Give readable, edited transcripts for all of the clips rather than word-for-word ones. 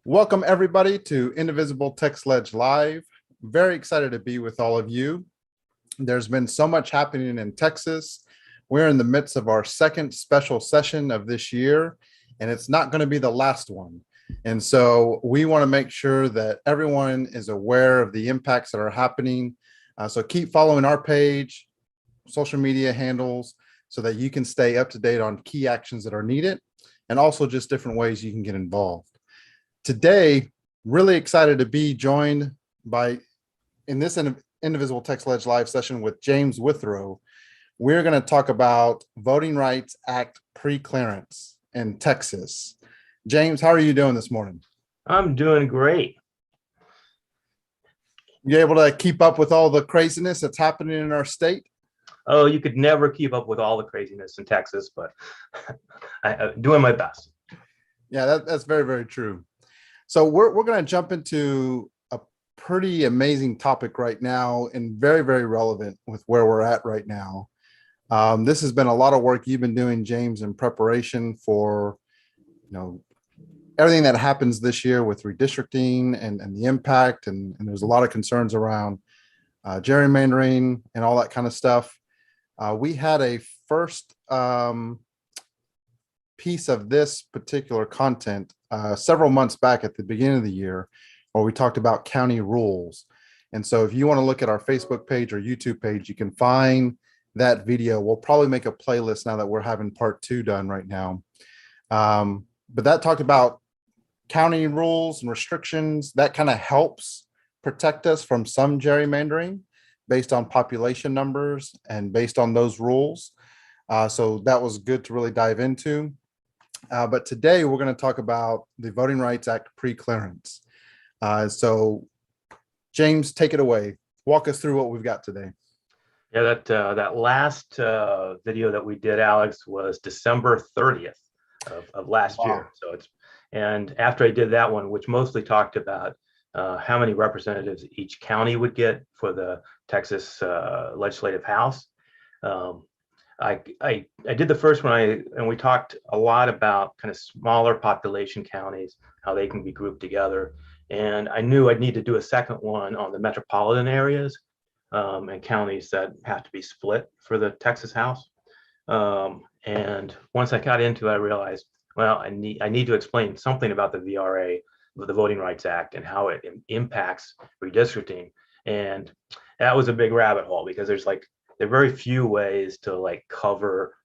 Welcome everybody to Indivisible Text Ledge Live. Very excited to be with all of you. There's been so much happening in Texas. We're in the midst of our second special session of this year, and it's not going to be the last one. And so we want to make sure that everyone is aware of the impacts that are happening. So keep following our page, social media handles, so that you can stay up to date on key actions that are needed, and also just different ways you can get involved. Today, really excited to be joined by, in this Indivisible Text Ledge live session with James Withrow. We're going to talk about Voting Rights Act preclearance in Texas. James, how are you doing this morning? I'm doing great. You able to keep up with all the craziness that's happening in our state? Oh, you could never keep up with all the craziness in Texas, but I'm doing my best. Yeah, that's very, very true. So we're going to jump into a pretty amazing topic right now and very, very relevant with where we're at right now. This has been a lot of work you've been doing, James, in preparation for, everything that happens this year with redistricting and the impact. And there's a lot of concerns around gerrymandering and all that kind of stuff. We had a first piece of this particular content several months back at the beginning of the year, where we talked about county rules. And so if you want to look at our Facebook page or YouTube page, you can find that video. We'll probably make a playlist now that we're having part 2 done right now. But that talked about county rules and restrictions that kind of helps protect us from some gerrymandering based on population numbers and based on those rules. So that was good to really dive into. But today we're going to talk about the Voting Rights Act preclearance. So James, take it away. Walk us through what we've got today. Yeah, that last video that we did, Alex, was December 30th of last year. So and after I did that one, which mostly talked about how many representatives each county would get for the Texas Legislative House. I did the first one, and we talked a lot about kind of smaller population counties, how they can be grouped together. And I knew I'd need to do a second one on the metropolitan areas and counties that have to be split for the Texas House. And once I got into it, I realized, well, I need to explain something about the VRA, the Voting Rights Act, and how it impacts redistricting. And that was a big rabbit hole, because there are very few ways to cover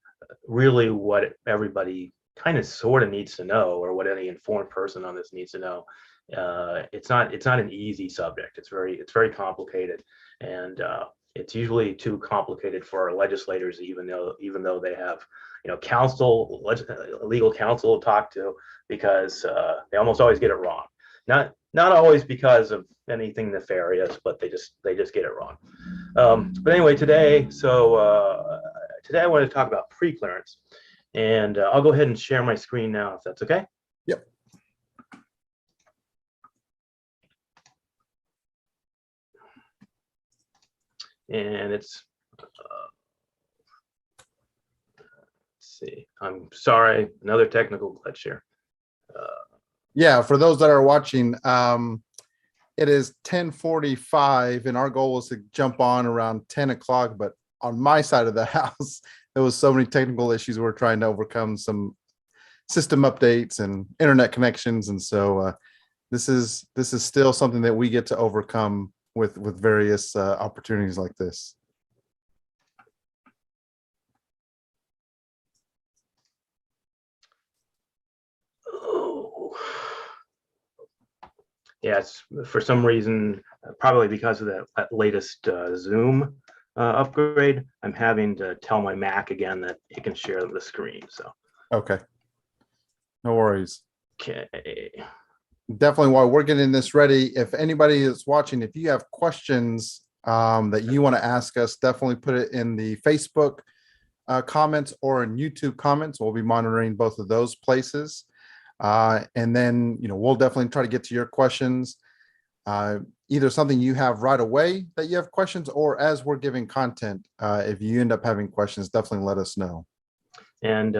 really what everybody kind of sort of needs to know, or what any informed person on this needs to know. It's not an easy subject. It's very complicated, and it's usually too complicated for our legislators, even though they have legal counsel to talk to, because they almost always get it wrong. Not always because of anything nefarious, but they just get it wrong. But anyway, today I want to talk about preclearance, and I'll go ahead and share my screen now, if that's okay. Yep. And it's let's see. I'm sorry, another technical glitch here. Yeah, for those that are watching, it is 10:45, and our goal was to jump on around 10 o'clock. But on my side of the house, there was so many technical issues. We're trying to overcome some system updates and internet connections, and so this is still something that we get to overcome with various opportunities like this. Yes, for some reason, probably because of that latest Zoom upgrade, I'm having to tell my Mac again that it can share the screen. So Okay, no worries. okay. Definitely, while we're getting this ready, if anybody is watching, if you have questions that you want to ask us, definitely put it in the Facebook comments or in YouTube comments. We'll be monitoring both of those places. And then, we'll definitely try to get to your questions, either something you have right away that you have questions, or as we're giving content, if you end up having questions, definitely let us know. And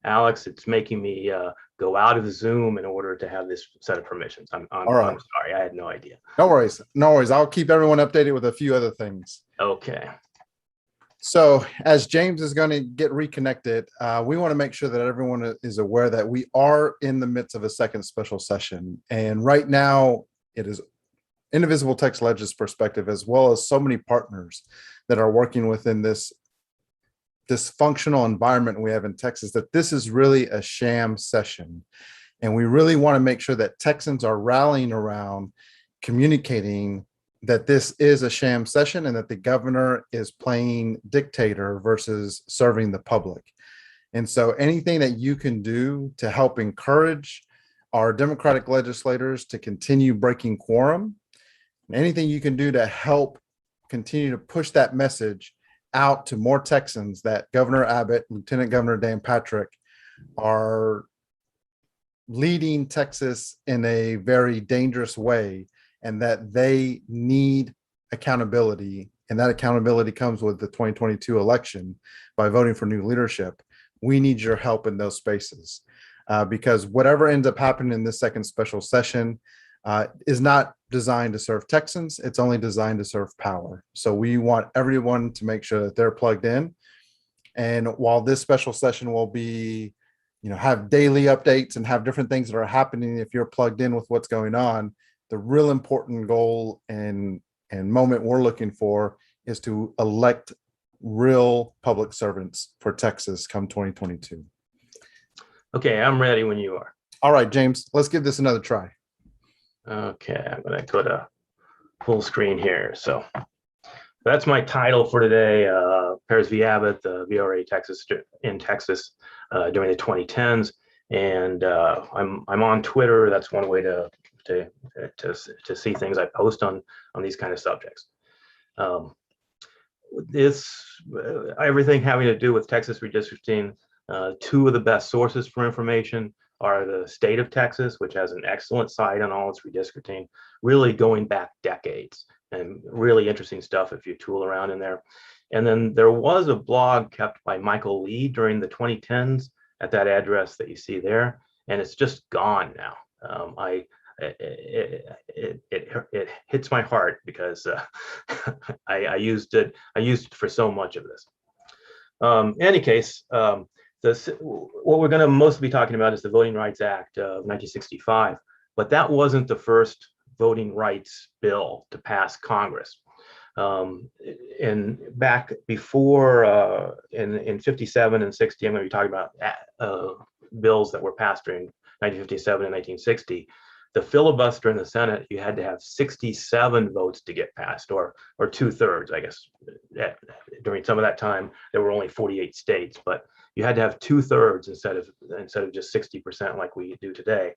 Alex, it's making me go out of Zoom in order to have this set of permissions. I'm All right. I'm sorry, I had no idea. No worries. No worries. I'll keep everyone updated with a few other things. Okay. So as James is going to get reconnected, we want to make sure that everyone is aware that we are in the midst of a second special session. And right now it is Indivisible Text Lege's perspective, as well as so many partners that are working within this dysfunctional environment we have in Texas, that this is really a sham session. And we really want to make sure that Texans are rallying around communicating that this is a sham session and that the governor is playing dictator versus serving the public. And so anything that you can do to help encourage our Democratic legislators to continue breaking quorum, anything you can do to help continue to push that message out to more Texans that Governor Abbott, Lieutenant Governor Dan Patrick are leading Texas in a very dangerous way, and that they need accountability. And that accountability comes with the 2022 election by voting for new leadership. We need your help in those spaces because whatever ends up happening in this second special session is not designed to serve Texans. It's only designed to serve power. So we want everyone to make sure that they're plugged in. And while this special session will be, have daily updates and have different things that are happening, if you're plugged in with what's going on, the real important goal and moment we're looking for is to elect real public servants for Texas come 2022. Okay, I'm ready when you are. All right, James, let's give this another try. Okay, I'm going to go to full screen here. So that's my title for today. Paris v. Abbott, the VRA Texas in Texas during the 2010s, and I'm on Twitter. That's one way to see things I post on these kind of subjects. Everything having to do with Texas redistricting. Two of the best sources for information are the state of Texas, which has an excellent site on all its redistricting, really going back decades, and really interesting stuff if you tool around in there. And then there was a blog kept by Michael Lee during the 2010s at that address that you see there, and it's just gone now. It hits my heart because I used it for so much of this. In any case, what we're going to mostly be talking about is the Voting Rights Act of 1965, but that wasn't the first voting rights bill to pass Congress. And back before in 57 and 60, I'm going to be talking about bills that were passed during 1957 and 1960. The filibuster in the Senate, you had to have 67 votes to get passed, or 2/3, I guess. During some of that time, there were only 48 states, but you had to have 2/3 instead of just 60% like we do today.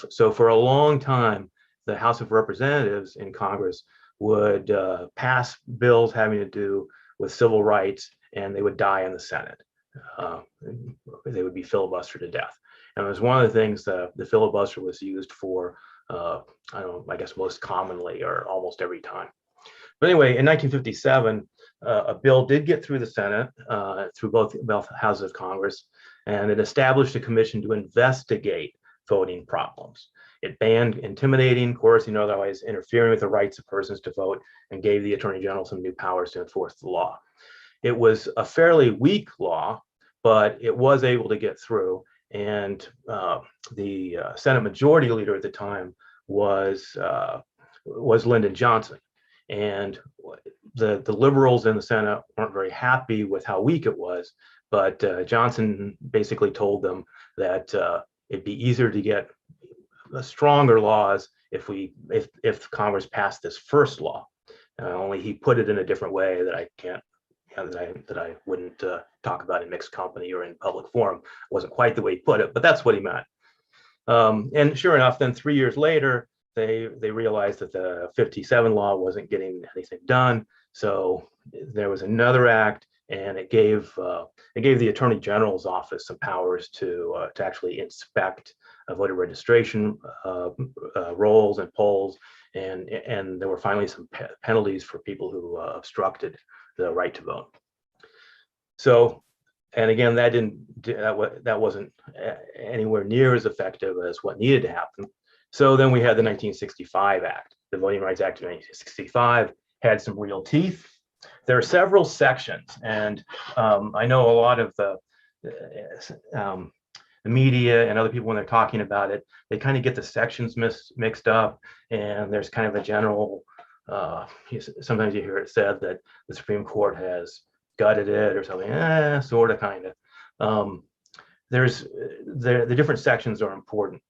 So for a long time, the House of Representatives in Congress would pass bills having to do with civil rights, and they would die in the Senate. They would be filibustered to death. And it was one of the things that the filibuster was used for, I guess most commonly or almost every time. But anyway, in 1957, a bill did get through the Senate, through both houses of Congress, and it established a commission to investigate voting problems. It banned intimidating, coercing, or otherwise interfering with the rights of persons to vote, and gave the Attorney General some new powers to enforce the law. It was a fairly weak law, but it was able to get through. And the Senate Majority Leader at the time was Lyndon Johnson. And the liberals in the Senate weren't very happy with how weak it was, but Johnson basically told them that it'd be easier to get stronger laws if Congress passed this first law. Only he put it in a different way that I can't. That I wouldn't talk about in mixed company or in public forum. It wasn't quite the way he put it, but that's what he meant. And sure enough, then 3 years later, they realized that the 57 law wasn't getting anything done. So there was another act, and it gave the Attorney General's office some powers to actually inspect voter registration rolls and polls, and there were finally some penalties for people who obstructed the right to vote. So And again, that wasn't anywhere near as effective as what needed to happen. So then we had the 1965 Act. The Voting Rights Act of 1965 had some real teeth. There are several sections, and I know a lot of the media and other people, when they're talking about it, they kind of get the sections mixed up, and there's kind of a general, sometimes you hear it said that the Supreme Court has gutted it or something, sort of, kind of. The different sections are important.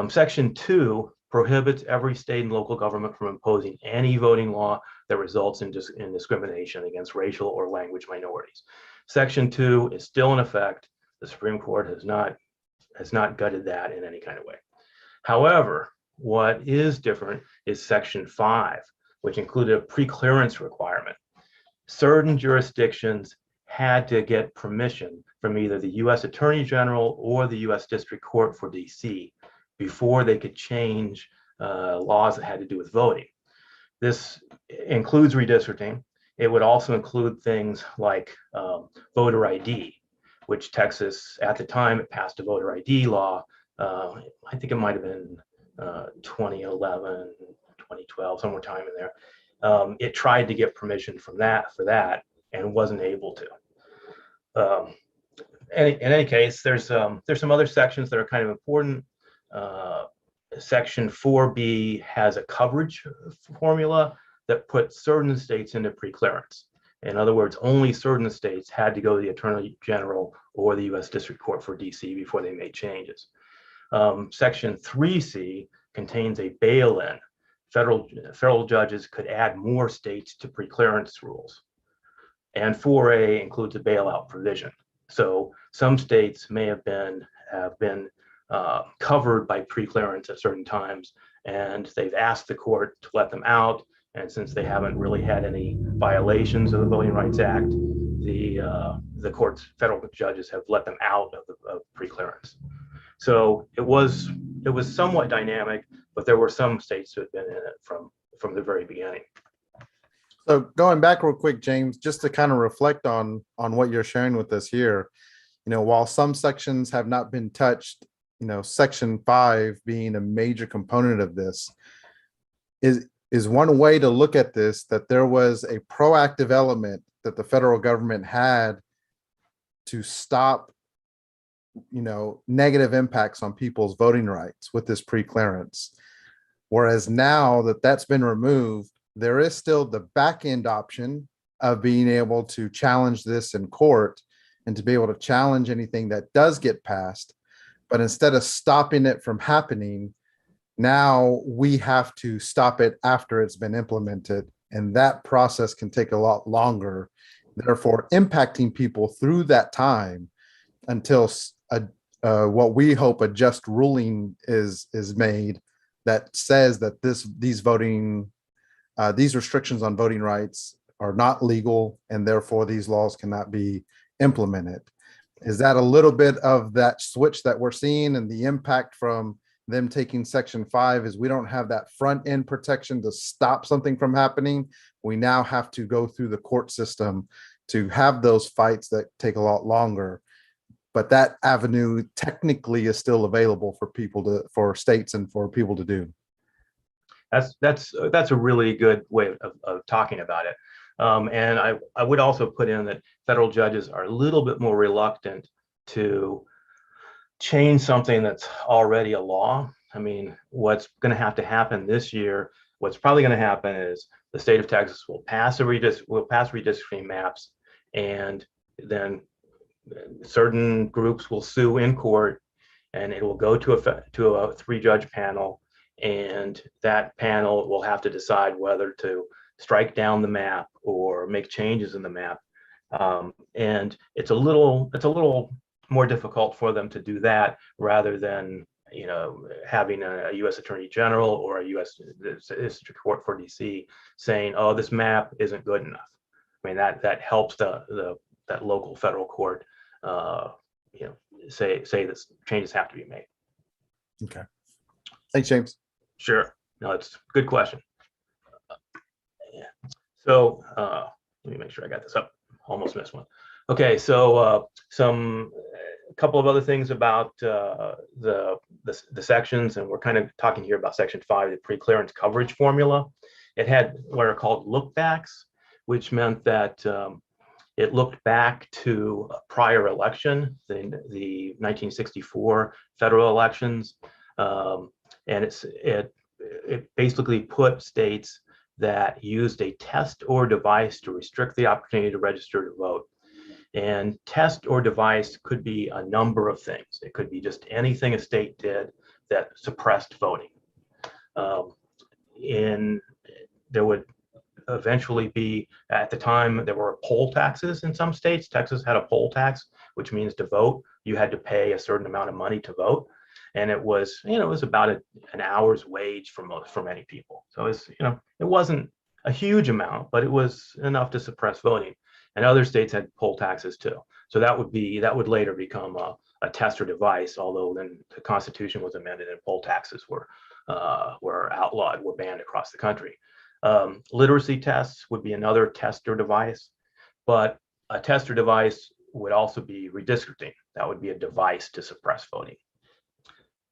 Section 2 prohibits every state and local government from imposing any voting law that results in discrimination against racial or language minorities. Section 2 is still in effect. The Supreme Court has not gutted that in any kind of way. However, what is different is Section 5, which included a preclearance requirement. Certain jurisdictions had to get permission from either the U.S. Attorney General or the U.S. District Court for D.C. before they could change laws that had to do with voting. This includes redistricting. It would also include things like voter ID, which Texas, at the time, it passed a voter ID law. I think it might have been 2011, 2012, somewhere time in there. It tried to get permission for that and wasn't able to. In any case, there's some other sections that are kind of important. Section 4B has a coverage formula that puts certain states into preclearance. In other words, only certain states had to go to the Attorney General or the U.S. District Court for D.C. before they made changes. Section 3C contains a bail-in. Federal judges could add more states to preclearance rules. And 4A includes a bailout provision. So some states may have been covered by preclearance at certain times, and they've asked the court to let them out. And since they haven't really had any violations of the Voting Rights Act, the federal judges have let them out of preclearance. So it was somewhat dynamic, but there were some states who had been in it from the very beginning. So going back real quick, James, just to kind of reflect on what you're sharing with us here, while some sections have not been touched, Section 5 being a major component of this is one way to look at this, that there was a proactive element that the federal government had to stop negative impacts on people's voting rights with this preclearance. Whereas now that that's been removed, there is still the back end option of being able to challenge this in court and to be able to challenge anything that does get passed. But instead of stopping it from happening, now we have to stop it after it's been implemented. And that process can take a lot longer, therefore impacting people through that time until what we hope a just ruling is made that says that these restrictions on voting rights are not legal, and therefore these laws cannot be implemented. Is that a little bit of that switch that we're seeing, and the impact from them taking Section 5 is we don't have that front end protection to stop something from happening. We now have to go through the court system to have those fights that take a lot longer. But that avenue technically is still available for states and for people to do. That's a really good way of talking about it. And I would also put in that federal judges are a little bit more reluctant to change something that's already a law. I mean, what's going to have to happen this year, what's probably going to happen is the state of Texas will pass redistricting maps, and then certain groups will sue in court, and it will go to a 3-judge panel, and that panel will have to decide whether to strike down the map or make changes in the map. And it's a little more difficult for them to do that rather than having a U.S. Attorney General or a U.S. District Court for D.C. saying, "Oh, this map isn't good enough." I mean, that helps that local federal court say that changes have to be made. Okay. Thanks, James. Sure. No, it's a good question. Yeah. So let me make sure I got this up. Almost missed one. Okay, so a couple of other things about the sections, and we're kind of talking here about Section 5, the preclearance coverage formula. It had what are called lookbacks, which meant that it looked back to a prior election, the 1964 federal elections, and it basically put states that used a test or device to restrict the opportunity to register to vote. And test or device could be a number of things. It could be just anything a state did that suppressed voting. There would eventually be, at the time, there were poll taxes in some states. Texas had a poll tax, which means to vote, you had to pay a certain amount of money to vote. And it was, it was about an hour's wage for many people. So it's, it wasn't a huge amount, but it was enough to suppress voting. And other states had poll taxes too. So that would later become a test or device, although then the Constitution was amended and poll taxes were outlawed, were banned across the country. Literacy tests would be another test or device, but a test or device would also be redistricting. That would be a device to suppress voting.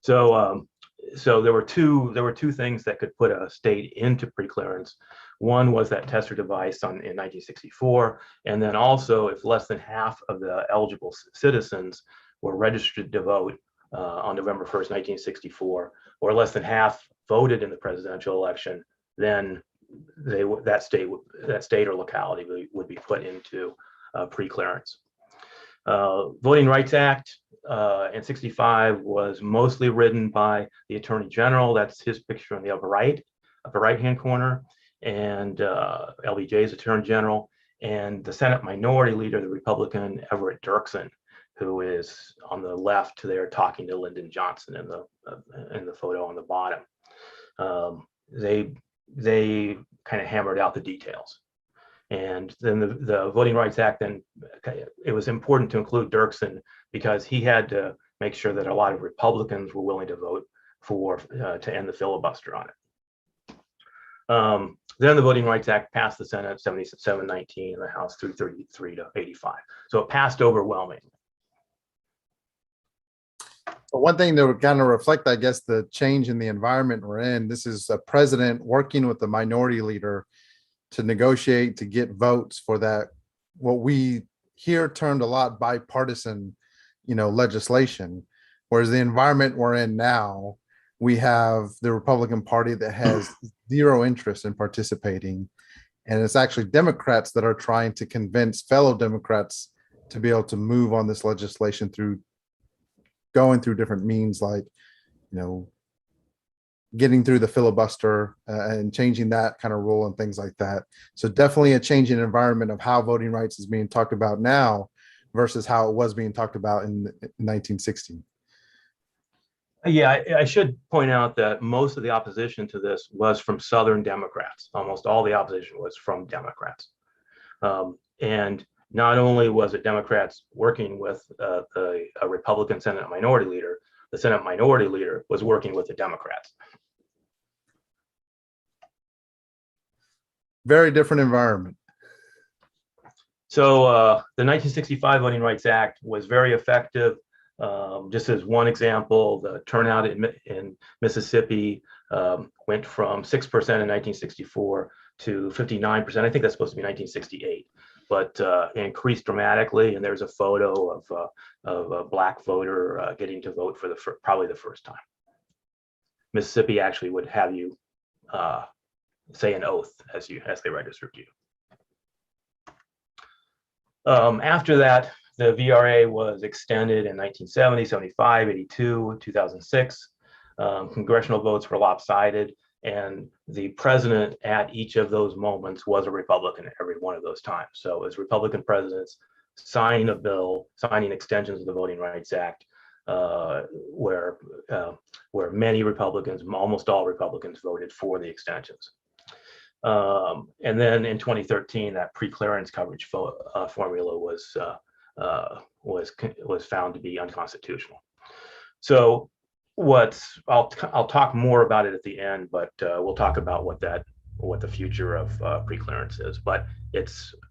So there were two things that could put a state into preclearance. One was that test or device in 1964, and then also if less than half of the eligible citizens were registered to vote on November 1st, 1964, or less than half voted in the presidential election, then that state or locality would be put into preclearance. Voting Rights Act in 65 was mostly written by the Attorney General. That's his picture on the upper right-hand corner, and LBJ's Attorney General, and the Senate Minority Leader, the Republican Everett Dirksen, who is on the left there talking to Lyndon Johnson in the photo on the bottom. They kind of hammered out the details. And then the Voting Rights Act, then it was important to include Dirksen because he had to make sure that a lot of Republicans were willing to vote to end the filibuster on it. Then the Voting Rights Act passed the Senate 77-19 and the House 333-85. So it passed overwhelmingly. But one thing that would kind of reflect, I guess, the change in the environment we're in, this is a president working with the minority leader to negotiate, to get votes for that, what we here termed a lot bipartisan, legislation. Whereas the environment we're in now, we have the Republican Party that has zero interest in participating. And it's actually Democrats that are trying to convince fellow Democrats to be able to move on this legislation through going through different means like, getting through the filibuster and changing that kind of rule and things like that. So definitely a change in environment of how voting rights is being talked about now versus how it was being talked about in 1960. Yeah, I should point out that most of the opposition to this was from Southern Democrats. Almost all the opposition was from Democrats. And not only was it Democrats working with a Republican Senate Minority Leader, the Senate Minority Leader was working with the Democrats. Very different environment. So the 1965 Voting Rights Act was very effective. Just as one example, the turnout in Mississippi went from 6% in 1964 to 59%. I think that's supposed to be 1968, but increased dramatically. And there's a photo of a Black voter getting to vote for probably the first time. Mississippi actually would have you say an oath as they registered you. After that, the VRA was extended in 1970, 75, 82, 2006. Congressional votes were lopsided, and the president at each of those moments was a Republican every one of those times. So as Republican presidents signing a bill, signing extensions of the Voting Rights Act, where many Republicans, almost all Republicans, voted for the extensions. And then in 2013, that preclearance coverage formula was found to be unconstitutional. So I'll talk more about it at the end, but we'll talk about what what the future of preclearance is. But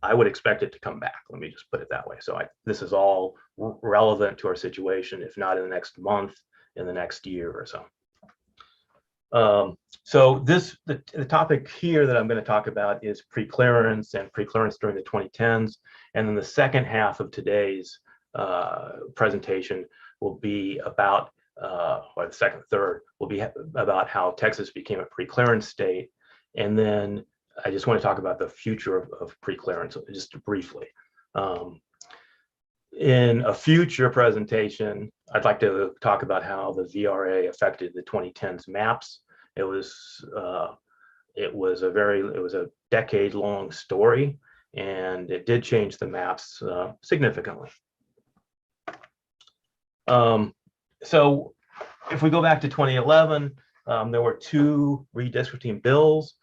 I would expect it to come back. Let me just put it that way. So this is all relevant to our situation, if not in the next month, in the next year or so. So the topic here that I'm going to talk about is preclearance and preclearance during the 2010s. And then the second half of today's presentation will be about, or the third will be about how Texas became a preclearance state. And then I just want to talk about the future of preclearance just briefly. In a future presentation, I'd like to talk about how the VRA affected the 2010s maps. It was a decade-long story, and it did change the maps significantly. So if we go back to 2011, there were two redistricting bills.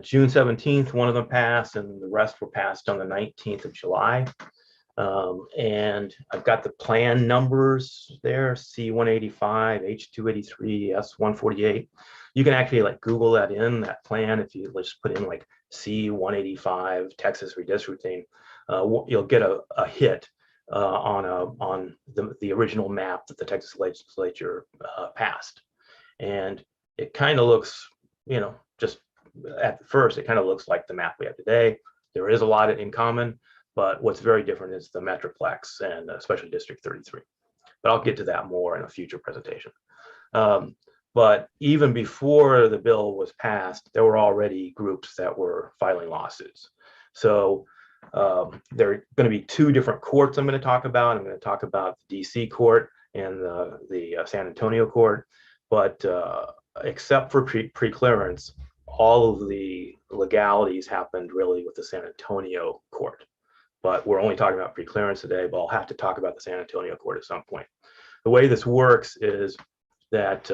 June 17th, one of them passed, and the rest were passed on the 19th of July. And I've got the plan numbers there, C185, H283, S148. You can actually like Google that in that plan. If you just put in like C185 Texas redistricting, you'll get a hit on the original map that the Texas legislature passed. And it kind of looks, just at first, it kind of looks like the map we have today. There is a lot in common, but what's very different is the Metroplex and especially District 33. But I'll get to that more in a future presentation. But even before the bill was passed, there were already groups that were filing lawsuits. So there are going to be two different courts I'm going to talk about. I'm going to talk about the DC court and the San Antonio court. But except for preclearance, all of the legalities happened really with the San Antonio court. But we're only talking about preclearance today, but I'll have to talk about the San Antonio court at some point. The way this works is that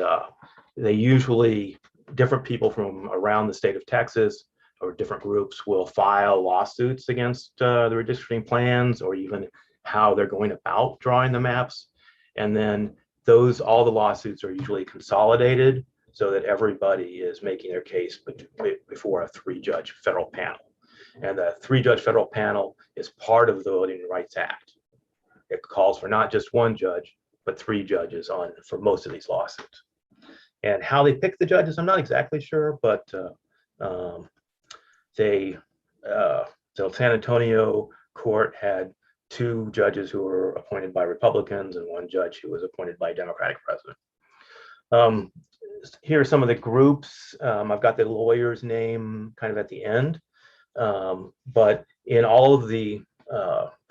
they usually, different people from around the state of Texas or different groups will file lawsuits against the redistricting plans or even how they're going about drawing the maps. And then all the lawsuits are usually consolidated so that everybody is making their case before a three-judge federal panel. And the three-judge federal panel is part of the Voting Rights Act. It calls for not just one judge, but three judges for most of these lawsuits. And how they pick the judges, I'm not exactly sure, but the San Antonio court had two judges who were appointed by Republicans and one judge who was appointed by a Democratic president. Here are some of the groups. I've got the lawyer's name kind of at the end. But in all of the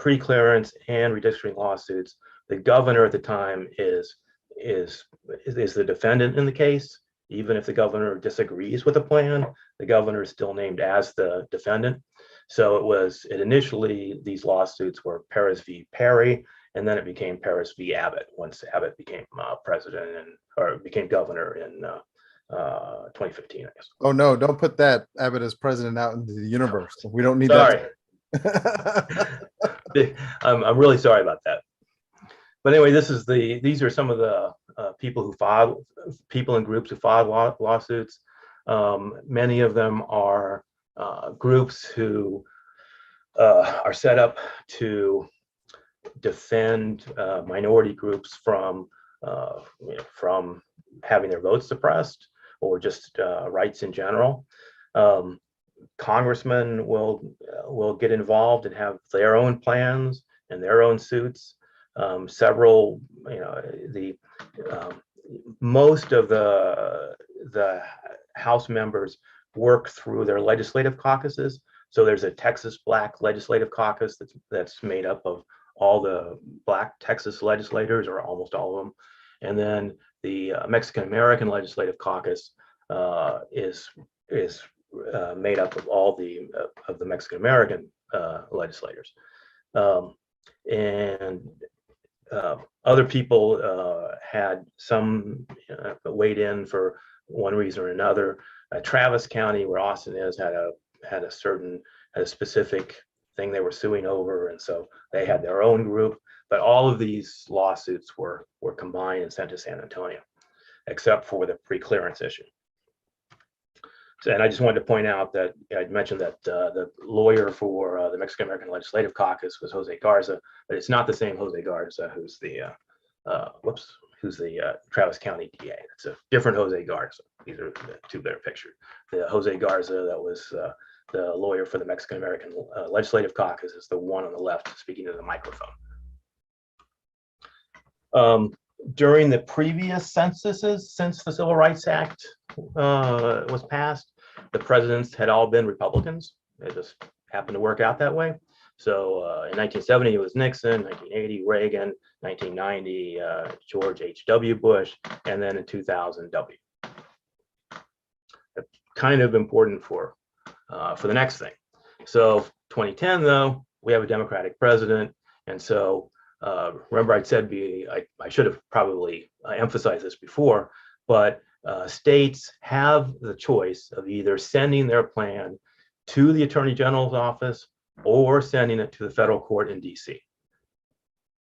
preclearance and redistricting lawsuits, the governor at the time is the defendant in the case. Even if the governor disagrees with the plan, the governor is still named as the defendant. So initially these lawsuits were Paris v. Perry, and then it became Paris v. Abbott once Abbott became president or became governor in 2015, I guess. Oh no, don't put that Abbott as president out into the universe. We don't need that. I'm really sorry about that. But anyway, these are some of the people and groups who filed lawsuits. Many of them are groups who are set up to defend minority groups from having their votes suppressed or just rights in general. Congressmen will get involved and have their own plans and their own suits. Several, most of the House members work through their legislative caucuses. So there's a Texas Black Legislative Caucus that's made up of all the Black Texas legislators, or almost all of them. And then the Mexican American Legislative Caucus is made up of all of the Mexican American legislators. And other people had some weighed in for one reason or another. Travis County, where Austin is, had a specific thing they were suing over, and so they had their own group. But all of these lawsuits were combined and sent to San Antonio, except for the preclearance issue. And I just wanted to point out that I mentioned that the lawyer for the Mexican American Legislative Caucus was Jose Garza, but it's not the same Jose Garza who's the Travis County DA. It's a different Jose Garza. These are the two that are pictured. The Jose Garza that was the lawyer for the Mexican American Legislative Caucus is the one on the left speaking to the microphone. During the previous censuses since the Civil Rights Act was passed, the presidents had all been Republicans. It just happened to work out that way. So in 1970, it was Nixon, 1980, Reagan, 1990, George H.W. Bush, and then in 2000, W. That's kind of important for the next thing. So 2010, though, we have a Democratic president. And so remember I said I should have probably emphasized this before, but states have the choice of either sending their plan to the Attorney General's office or sending it to the federal court in DC.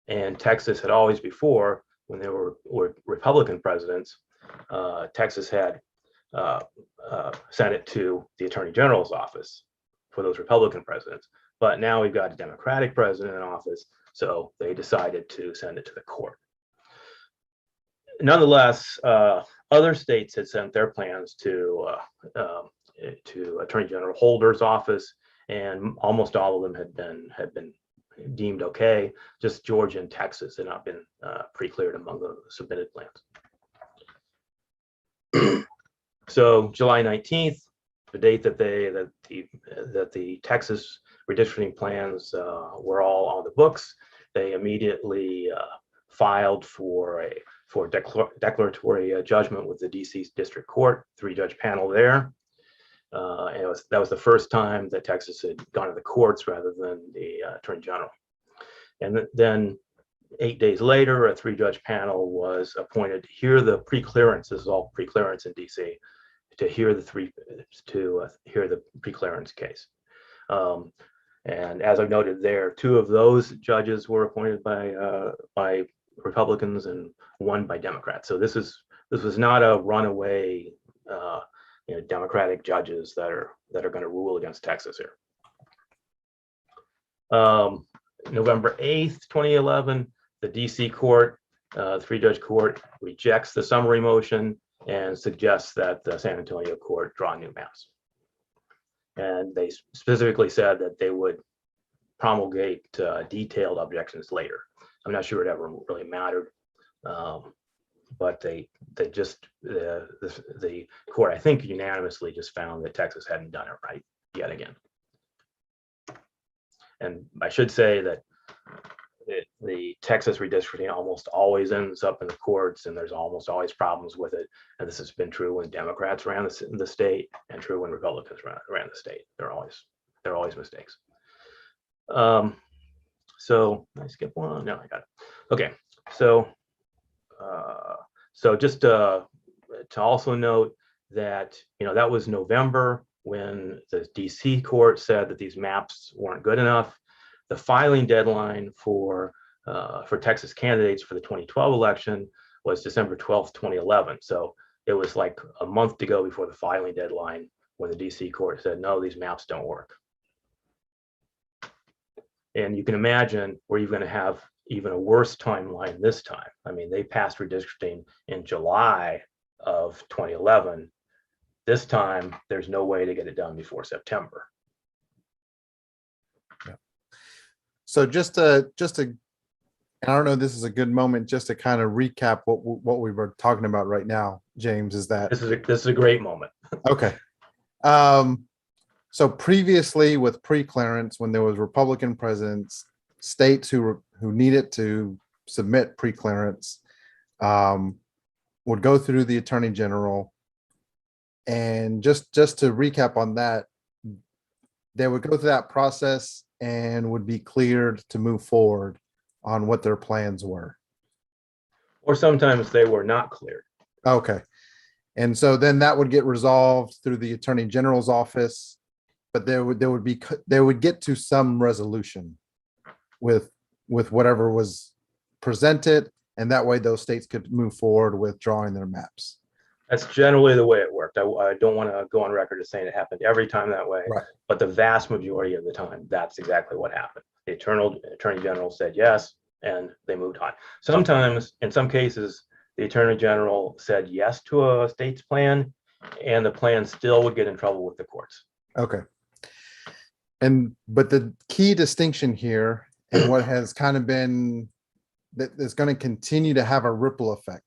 And Texas had always before, when there were Republican presidents, Texas had sent it to the Attorney General's office for those Republican presidents. But now we've got a Democratic president in office, so they decided to send it to the court. Nonetheless, other states had sent their plans to Attorney General Holder's office, and almost all of them had been deemed okay. Just Georgia and Texas had not been pre-cleared among the submitted plans. So July 19th, the date that the Texas redistricting plans were all on the books, they immediately filed for declaratory judgment with the DC District Court, 3-judge panel there. And that was the first time that Texas had gone to the courts rather than the Attorney General. And then 8 days later, a 3-judge panel was appointed to hear the preclearance. This is all preclearance in DC, to hear the preclearance case. And as I've noted there, 2 of those judges were appointed by Republicans and 1 by Democrats. So this was not a runaway Democratic judges that are going to rule against Texas here. November 8th, 2011, the DC court, 3-judge court, rejects the summary motion and suggests that the San Antonio court draw new maps. And they specifically said that they would promulgate detailed objections later. I'm not sure it ever really mattered, but the court, I think, unanimously just found that Texas hadn't done it right yet again. And I should say that the Texas redistricting almost always ends up in the courts, and there's almost always problems with it. And this has been true when Democrats ran the state, and true when Republicans ran the state. There are always mistakes. So I skip one. No, I got it. Okay. So just to also note that that was November when the DC court said that these maps weren't good enough. The filing deadline for Texas candidates for the 2012 election was December 12th, 2011. So it was like a month to go before the filing deadline when the DC court said, no, these maps don't work. And you can imagine where you're going to have even a worse timeline this time. I mean, they passed redistricting in July of 2011. This time, there's no way to get it done before September. Yeah. So just to, and I don't know, this is a good moment just to kind of recap what we were talking about right now, James, is that this is a great moment. Okay. So previously with preclearance, when there was Republican presidents, states who needed to submit preclearance would go through the Attorney General. And just to recap on that, they would go through that process and would be cleared to move forward on what their plans were. Or sometimes they were not cleared. Okay. And so then that would get resolved through the Attorney General's office, but they would get to some resolution with whatever was presented, and that way those states could move forward with drawing their maps. That's generally the way it worked. I don't want to go on record as saying it happened every time that way, Right. but the vast majority of the time, that's exactly what happened. The Attorney General said yes, and they moved on. Sometimes, in some cases, the Attorney General said yes to a state's plan, and the plan still would get in trouble with the courts. Okay. But the key distinction here, and what has kind of been that is going to continue to have a ripple effect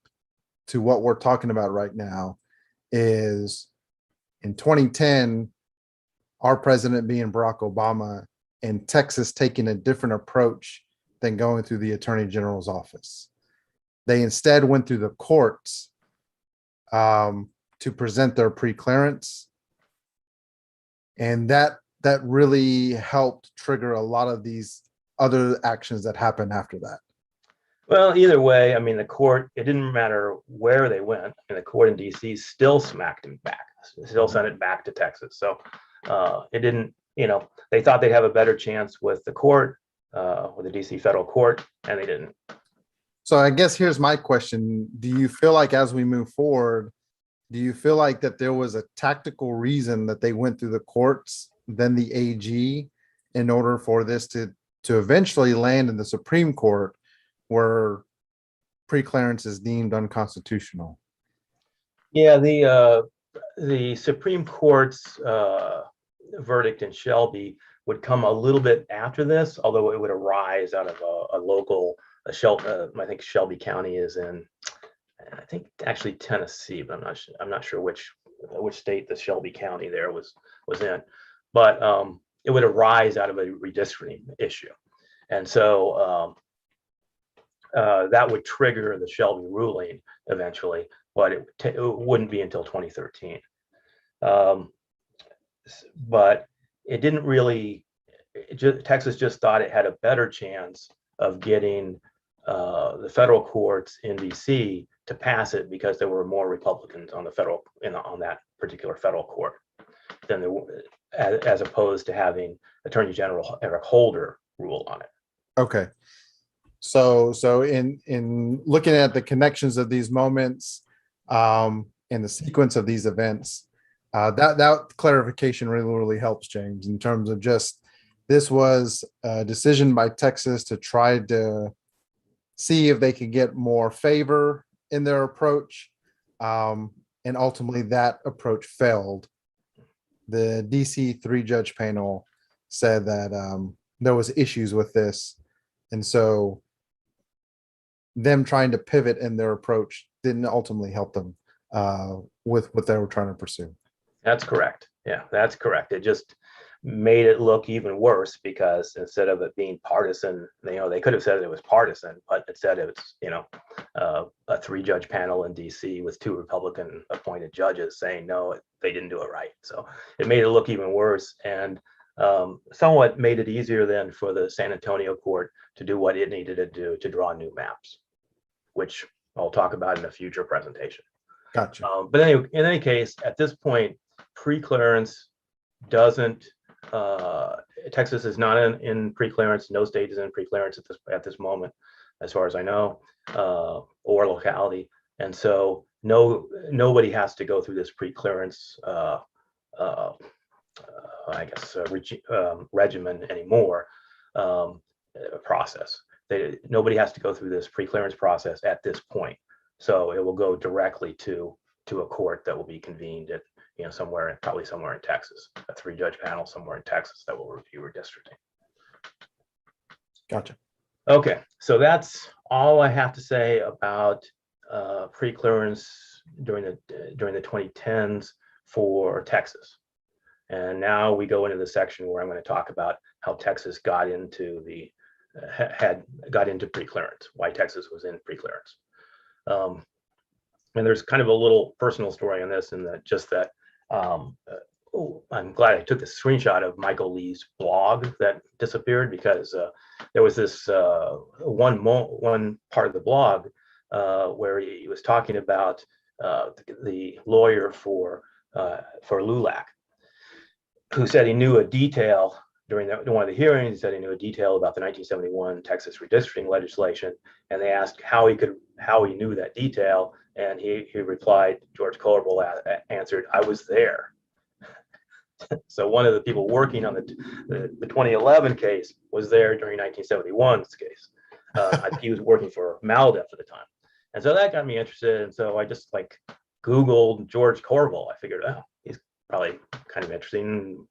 to what we're talking about right now, is in 2010, our president being Barack Obama, and Texas taking a different approach than going through the Attorney General's office. They instead went through the courts to present their preclearance, and that really helped trigger a lot of these other actions that happened after that. Well, either way, I mean, the court, it didn't matter where they went, and the court in DC still smacked him back, still sent it back to Texas. So it didn't, they thought they'd have a better chance with the court, with the DC federal court, and they didn't. So I guess here's my question. Do you feel like as we move forward, do you feel like that there was a tactical reason that they went through the courts, then the AG, in order for this to eventually land in the Supreme Court, where preclearance is deemed unconstitutional? Yeah, the Supreme Court's verdict in Shelby would come a little bit after this, although it would arise out of a local, I think Shelby County is in, I think actually Tennessee, but I'm not sure which state the Shelby County there was in, but it would arise out of a redistricting issue, and so that would trigger the Shelby ruling eventually, but it wouldn't be until 2013. But it didn't really. Texas just thought it had a better chance of getting the federal courts in DC to pass it because there were more Republicans on on that particular federal court than there were, as opposed to having Attorney General Eric Holder rule on it. Okay. So in looking at the connections of these moments, and the sequence of these events, that clarification really helps, James, in terms of just this was a decision by Texas to try to see if they could get more favor in their approach, and ultimately that approach failed. The DC 3-judge panel said that there was issues with this, and so them trying to pivot in their approach didn't ultimately help them with what they were trying to pursue. That's correct. Yeah, that's correct. It just made it look even worse because instead of it being partisan, they could have said it was partisan, but instead it's, a 3-judge panel in DC with 2 Republican appointed judges saying, no, they didn't do it right. So it made it look even worse, and somewhat made it easier then for the San Antonio court to do what it needed to do to draw new maps, which I'll talk about in a future presentation. Gotcha. But anyway, in any case, at this point, preclearance doesn't. Texas is not in preclearance. No state is in preclearance at this moment, as far as I know, or locality, and so nobody has to go through this preclearance. I guess regimen anymore. Process. Nobody has to go through this preclearance process at this point. So it will go directly to a court that will be convened at probably somewhere in Texas, a 3-judge panel somewhere in Texas that will review redistricting. Gotcha. Okay, so that's all I have to say about preclearance during the 2010s for Texas. And now we go into the section where I'm going to talk about how Texas got into preclearance, why Texas was in preclearance. And there's kind of a little personal story on this, and that I'm glad I took the screenshot of Michael Lee's blog that disappeared, because there was this one part of the blog where he was talking about the lawyer for LULAC, who said he knew a detail during one of the hearings. He said he knew a detail about the 1971 Texas redistricting legislation, and they asked how he could how he knew that detail, and he replied, George Colville answered, "I was there." So one of the people working on the 2011 case was there during 1971's case. I think he was working for Maldef at the time. And so that got me interested. And so I just like Googled George Colville. I figured, oh, he's probably kind of interesting,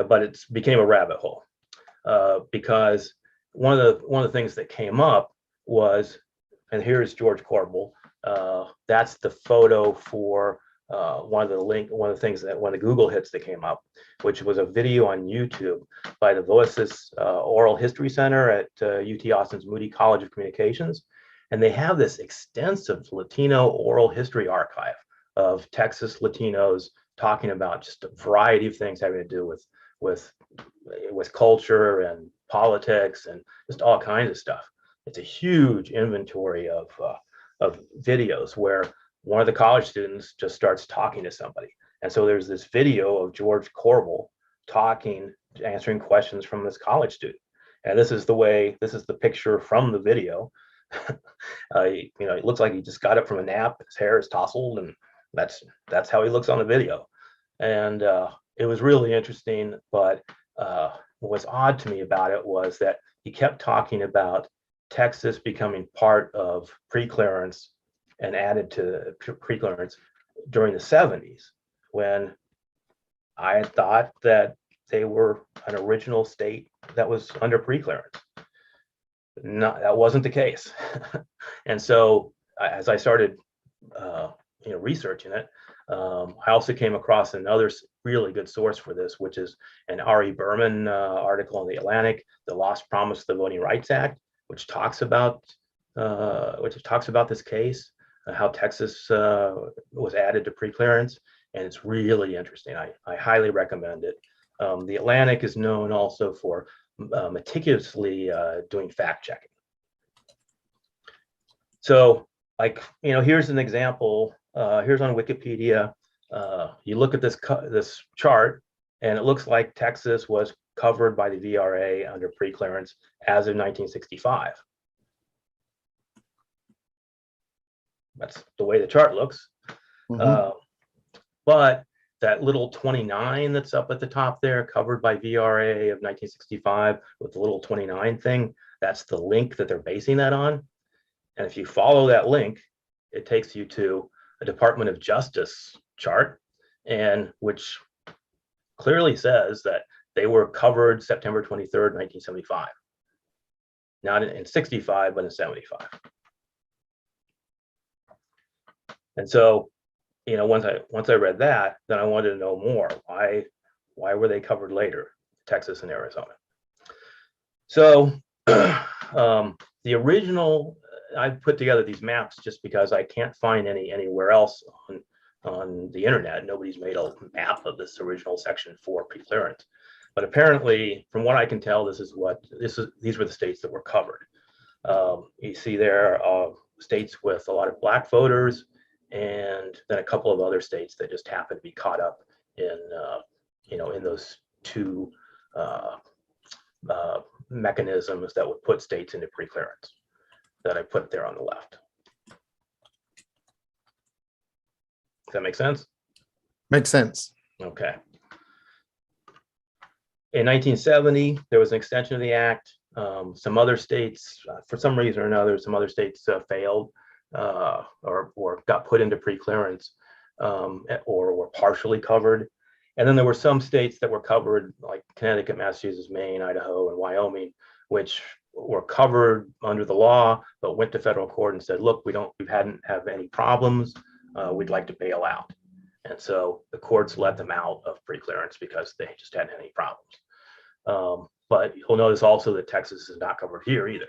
but it became a rabbit hole because one of the things that came up was, and here's George Colville. That's the photo for one of the things that one of the Google hits that came up, which was a video on YouTube by the Voices Oral History Center at UT Austin's Moody College of Communications. And they have this extensive Latino oral history archive of Texas Latinos talking about just a variety of things having to do with culture and politics and just all kinds of stuff. It's a huge inventory of videos where one of the college students just starts talking to somebody. And so there's this video of George Colville talking, answering questions from this college student. And this is the picture from the video. It looks like he just got up from a nap. His hair is tousled, and that's how he looks on the video. And it was really interesting. But what was odd to me about it was that he kept talking about Texas becoming part of preclearance and added to preclearance during the 70s, when I had thought that they were an original state that was under preclearance. No, that wasn't the case. And so as I started researching it, I also came across another really good source for this, which is an R.E. Berman article in The Atlantic, The Lost Promise of the Voting Rights Act, which talks about this case, how Texas was added to preclearance, and it's really interesting. I highly recommend it. The Atlantic is known also for meticulously doing fact checking. So, here's an example. Here's on Wikipedia. You look at this chart, and it looks like Texas was covered by the VRA under preclearance as of 1965. That's the way the chart looks. Mm-hmm. But that little 29 that's up at the top there, covered by VRA of 1965, with the little 29 thing, that's the link that they're basing that on. And if you follow that link, it takes you to a Department of Justice chart, and which clearly says that they were covered September 23rd, 1975. Not in 65, but in 75. And so, once I read that, then I wanted to know more. Why were they covered later, Texas and Arizona? So the original, I put together these maps just because I can't find anywhere else on the internet. Nobody's made a map of this original Section 4 preclearance. But apparently, from what I can tell, these were the states that were covered. You see there states with a lot of Black voters, and then a couple of other states that just happen to be caught up in those two mechanisms that would put states into preclearance that I put there on the left. Does that make sense? Makes sense. Okay. In 1970, there was an extension of the act. Some other states, for some reason or another, failed or got put into preclearance or were partially covered. And then there were some states that were covered, like Connecticut, Massachusetts, Maine, Idaho, and Wyoming, which were covered under the law, but went to federal court and said, look, we hadn't have any problems. We'd like to bail out. And so the courts let them out of preclearance because they just hadn't any problems. But you'll notice also that Texas is not covered here either.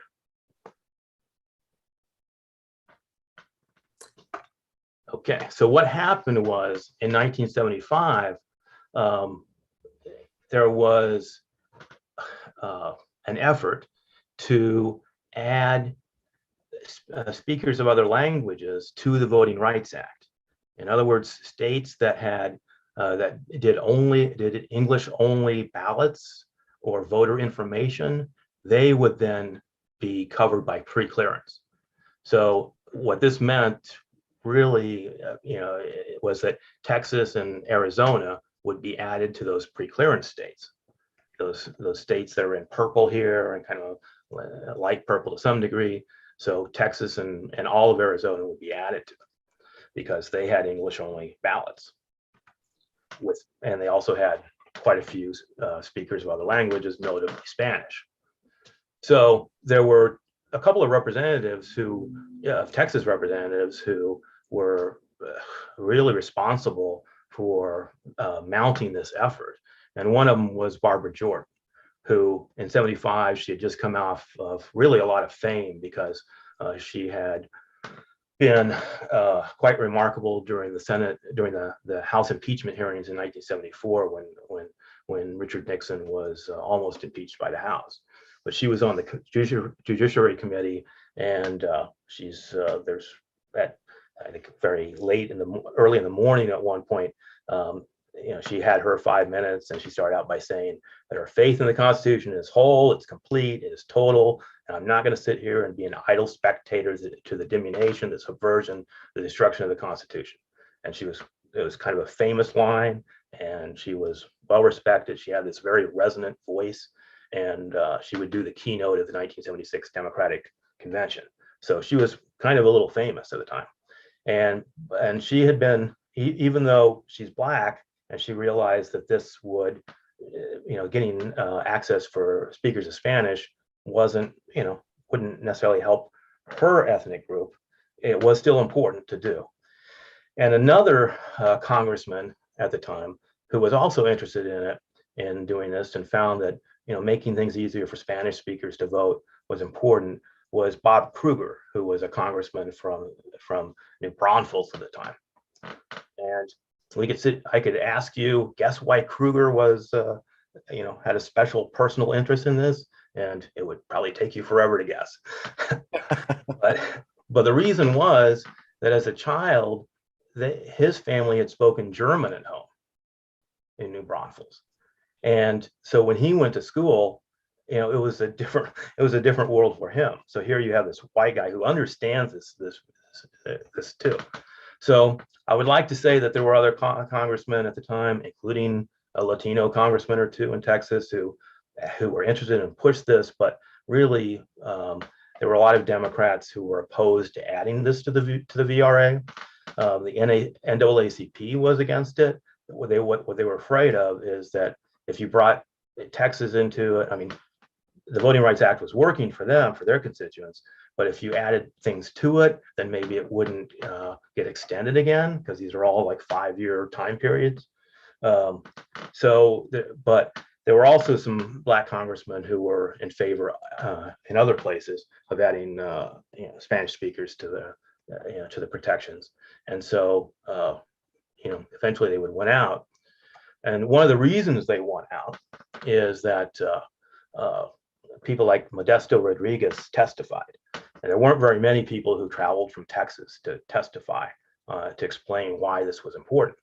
Okay, so what happened was in 1975, there was an effort to add speakers of other languages to the Voting Rights Act. In other words, states that had that did English only ballots or voter information, they would then be covered by preclearance. So what this meant really, it was that Texas and Arizona would be added to those preclearance states. Those states that are in purple here and kind of light purple to some degree. So Texas and all of Arizona would be added to them because they had English only ballots. And they also had quite a few speakers of other languages, notably Spanish. So there were a couple of representatives of Texas representatives who were really responsible for mounting this effort. And one of them was Barbara Jordan, who in '75, she had just come off of really a lot of fame because she had been quite remarkable during the Senate, during the House impeachment hearings in 1974 when Richard Nixon was almost impeached by the House. But she was on the Judiciary Committee, and there's at, I think, very late early in the morning at one point, she had her 5 minutes, and she started out by saying that her faith in the Constitution is whole, it's complete, it is total, and I'm not going to sit here and be an idle spectator to the diminution, the subversion, the destruction of the Constitution. And it was kind of a famous line, and she was well respected. She had this very resonant voice, and she would do the keynote of the 1976 Democratic Convention. So she was kind of a little famous at the time. And she had been, even though she's Black, and she realized that this would, getting access for speakers of Spanish wouldn't necessarily help her ethnic group. It was still important to do. And another congressman at the time who was also interested in doing this and found that making things easier for Spanish speakers to vote was important was Bob Kruger, who was a congressman from New Braunfels at the time. And I could ask you, guess why Kruger was, had a special personal interest in this, and it would probably take you forever to guess. but the reason was that as a child, his family had spoken German at home in New Braunfels. And so when he went to school, it was a different world for him. So here you have this white guy who understands this too. So I would like to say that there were other congressmen at the time, including a Latino congressman or two in Texas who were interested and pushed this, but really there were a lot of Democrats who were opposed to adding this to the VRA. The NAACP was against it. What they were afraid of is that if you brought Texas into it, I mean, the Voting Rights Act was working for them, for their constituents, but if you added things to it, then maybe it wouldn't get extended again, because these are all like 5-year time periods. But there were also some Black congressmen who were in favor in other places of adding Spanish speakers to the protections. And so eventually they would win out. And one of the reasons they won out is that people like Modesto Rodriguez testified. And there weren't very many people who traveled from Texas to testify to explain why this was important.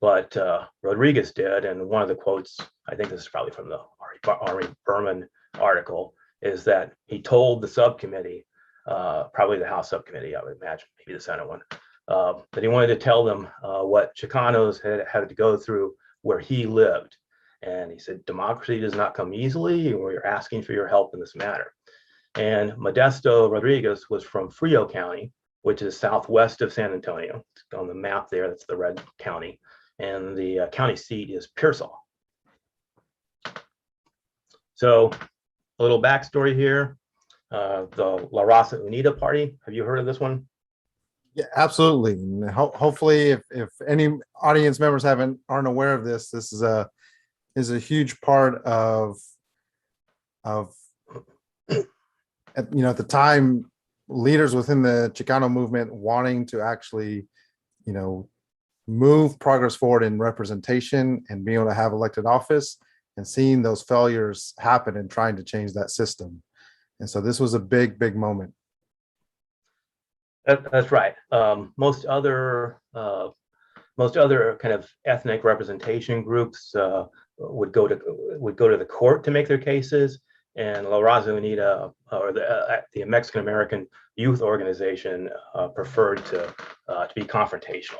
But Rodriguez did, and one of the quotes, I think this is probably from the Ari Berman article, is that he told the subcommittee, probably the House subcommittee, I would imagine, maybe the Senate one, that he wanted to tell them what Chicanos had to go through where he lived. And he said, democracy does not come easily, and we're asking for your help in this matter. And Modesto Rodriguez was from Frio County, which is southwest of San Antonio. It's on the map there, that's the red county. And the county seat is Pearsall. So a little backstory here. The La Raza Unida Party, have you heard of this one? Yeah, absolutely. And hopefully, if any audience members aren't aware of this, this is a huge part of at the time, leaders within the Chicano movement wanting to actually move progress forward in representation and being able to have elected office, and seeing those failures happen and trying to change that system. And so this was a big moment. That's right. Most other kind of ethnic representation groups would go to the court to make their cases, and La Raza Unida, or the Mexican American Youth Organization, preferred to be confrontational.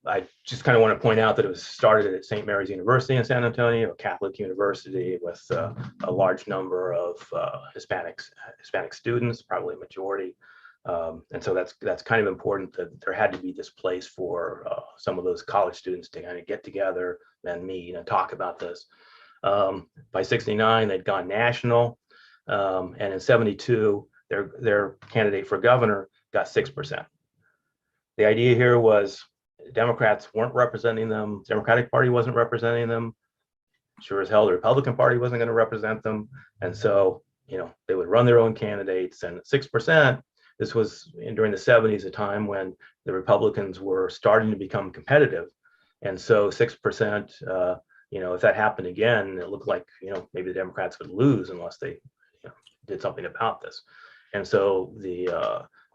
I just kind of want to point out that it was started at St. Mary's University in San Antonio, a Catholic university with a large number of Hispanic students, probably a majority. And so that's kind of important, that there had to be this place for some of those college students to kind of get together and meet and talk about this. By '69, they'd gone national, and in '72, their candidate for governor got 6%. The idea here was Democrats weren't representing them. Democratic Party wasn't representing them. Sure as hell, the Republican Party wasn't going to represent them. And so, they would run their own candidates. And 6%, this was during the '70s, a time when the Republicans were starting to become competitive. And so 6%, if that happened again, it looked like, maybe the Democrats would lose unless they did something about this. And so the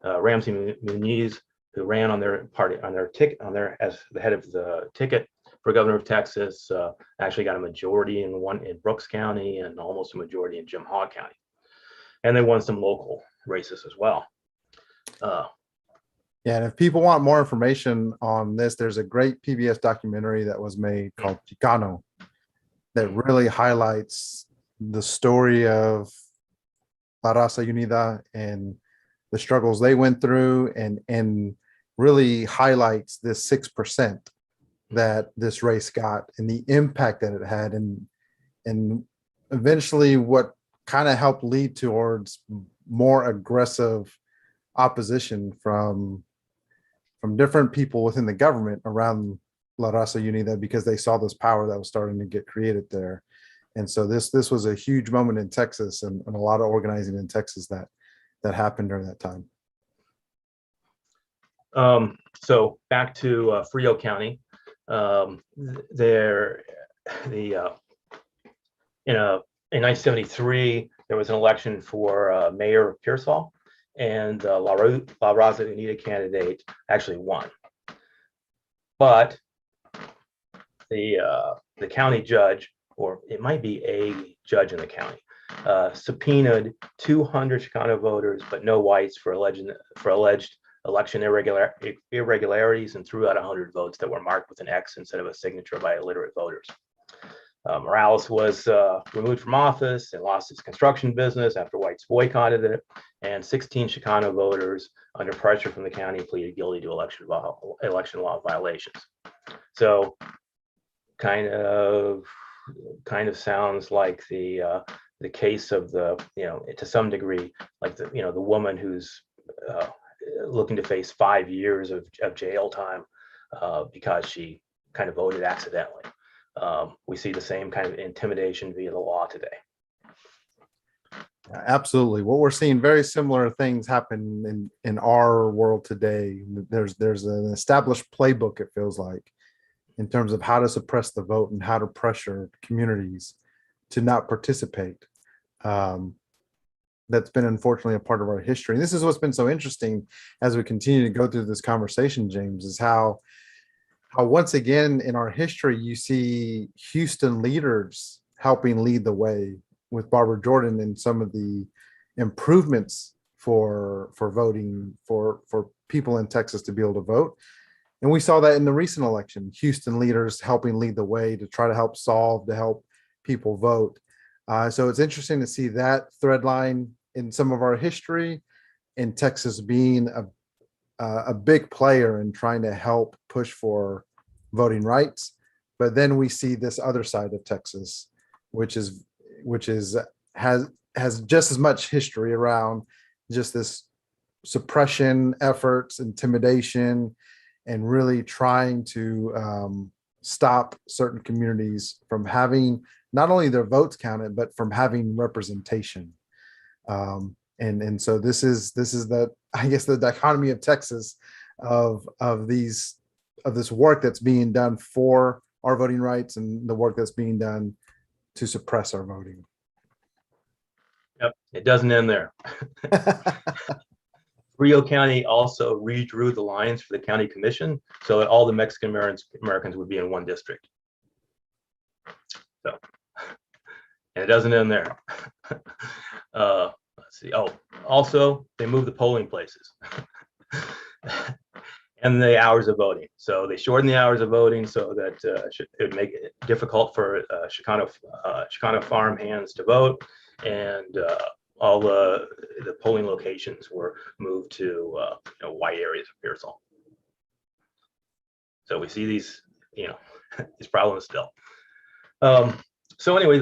Ramsey Muniz, who ran on their party, as the head of the ticket for governor of Texas, actually got a majority in Brooks County and almost a majority in Jim Hogg County. And they won some local races as well. Yeah, and if people want more information on this, there's a great PBS documentary that was made called Chicano that really highlights the story of La Raza Unida and the struggles they went through, and really highlights this 6% that this race got and the impact that it had, and eventually what kind of helped lead towards more aggressive opposition from different people within the government around La Raza Unida, because they saw this power that was starting to get created there. And so this was a huge moment in Texas, and a lot of organizing in Texas that happened during that time. So back to Frio County, in 1973, there was an election for Mayor Pearsall, and La Raza Unida candidate actually won. But the county judge, or it might be a judge in the county, subpoenaed 200 Chicano voters, but no whites, for alleged election irregularities, and threw out 100 votes that were marked with an X instead of a signature by illiterate voters. Morales was removed from office and lost his construction business after whites boycotted it, and 16 Chicano voters, under pressure from the county, pleaded guilty to election law violations. So kind of sounds like the case of to some degree, like the woman who's looking to face 5 years of jail time because she kind of voted accidentally. We see the same kind of intimidation via the law today. Absolutely. What we're seeing, very similar things happen in our world today. There's an established playbook, it feels like, in terms of how to suppress the vote and how to pressure communities to not participate. That's been unfortunately a part of our history. And this is what's been so interesting as we continue to go through this conversation, James, is how once again in our history, you see Houston leaders helping lead the way with Barbara Jordan and some of the improvements for voting for people in Texas to be able to vote. And we saw that in the recent election, Houston leaders helping lead the way to try to help people vote. So it's interesting to see that thread line in some of our history, in Texas being a big player in trying to help push for voting rights. But then we see this other side of Texas, which has just as much history around just this suppression efforts, intimidation, and really trying to stop certain communities from having not only their votes counted, but from having representation. And so this is the, I guess, the dichotomy of Texas of this work that's being done for our voting rights and the work that's being done to suppress our voting. Yep, it doesn't end there. Rio County also redrew the lines for the county commission so that all the Mexican Americans would be in one district. So And it doesn't end there. Let's see. Oh, also, they moved the polling places and the hours of voting. So they shortened the hours of voting so that it would make it difficult for Chicano farm hands to vote. And all the polling locations were moved to white areas of Pearsall. So we see these, these problems still. So anyway,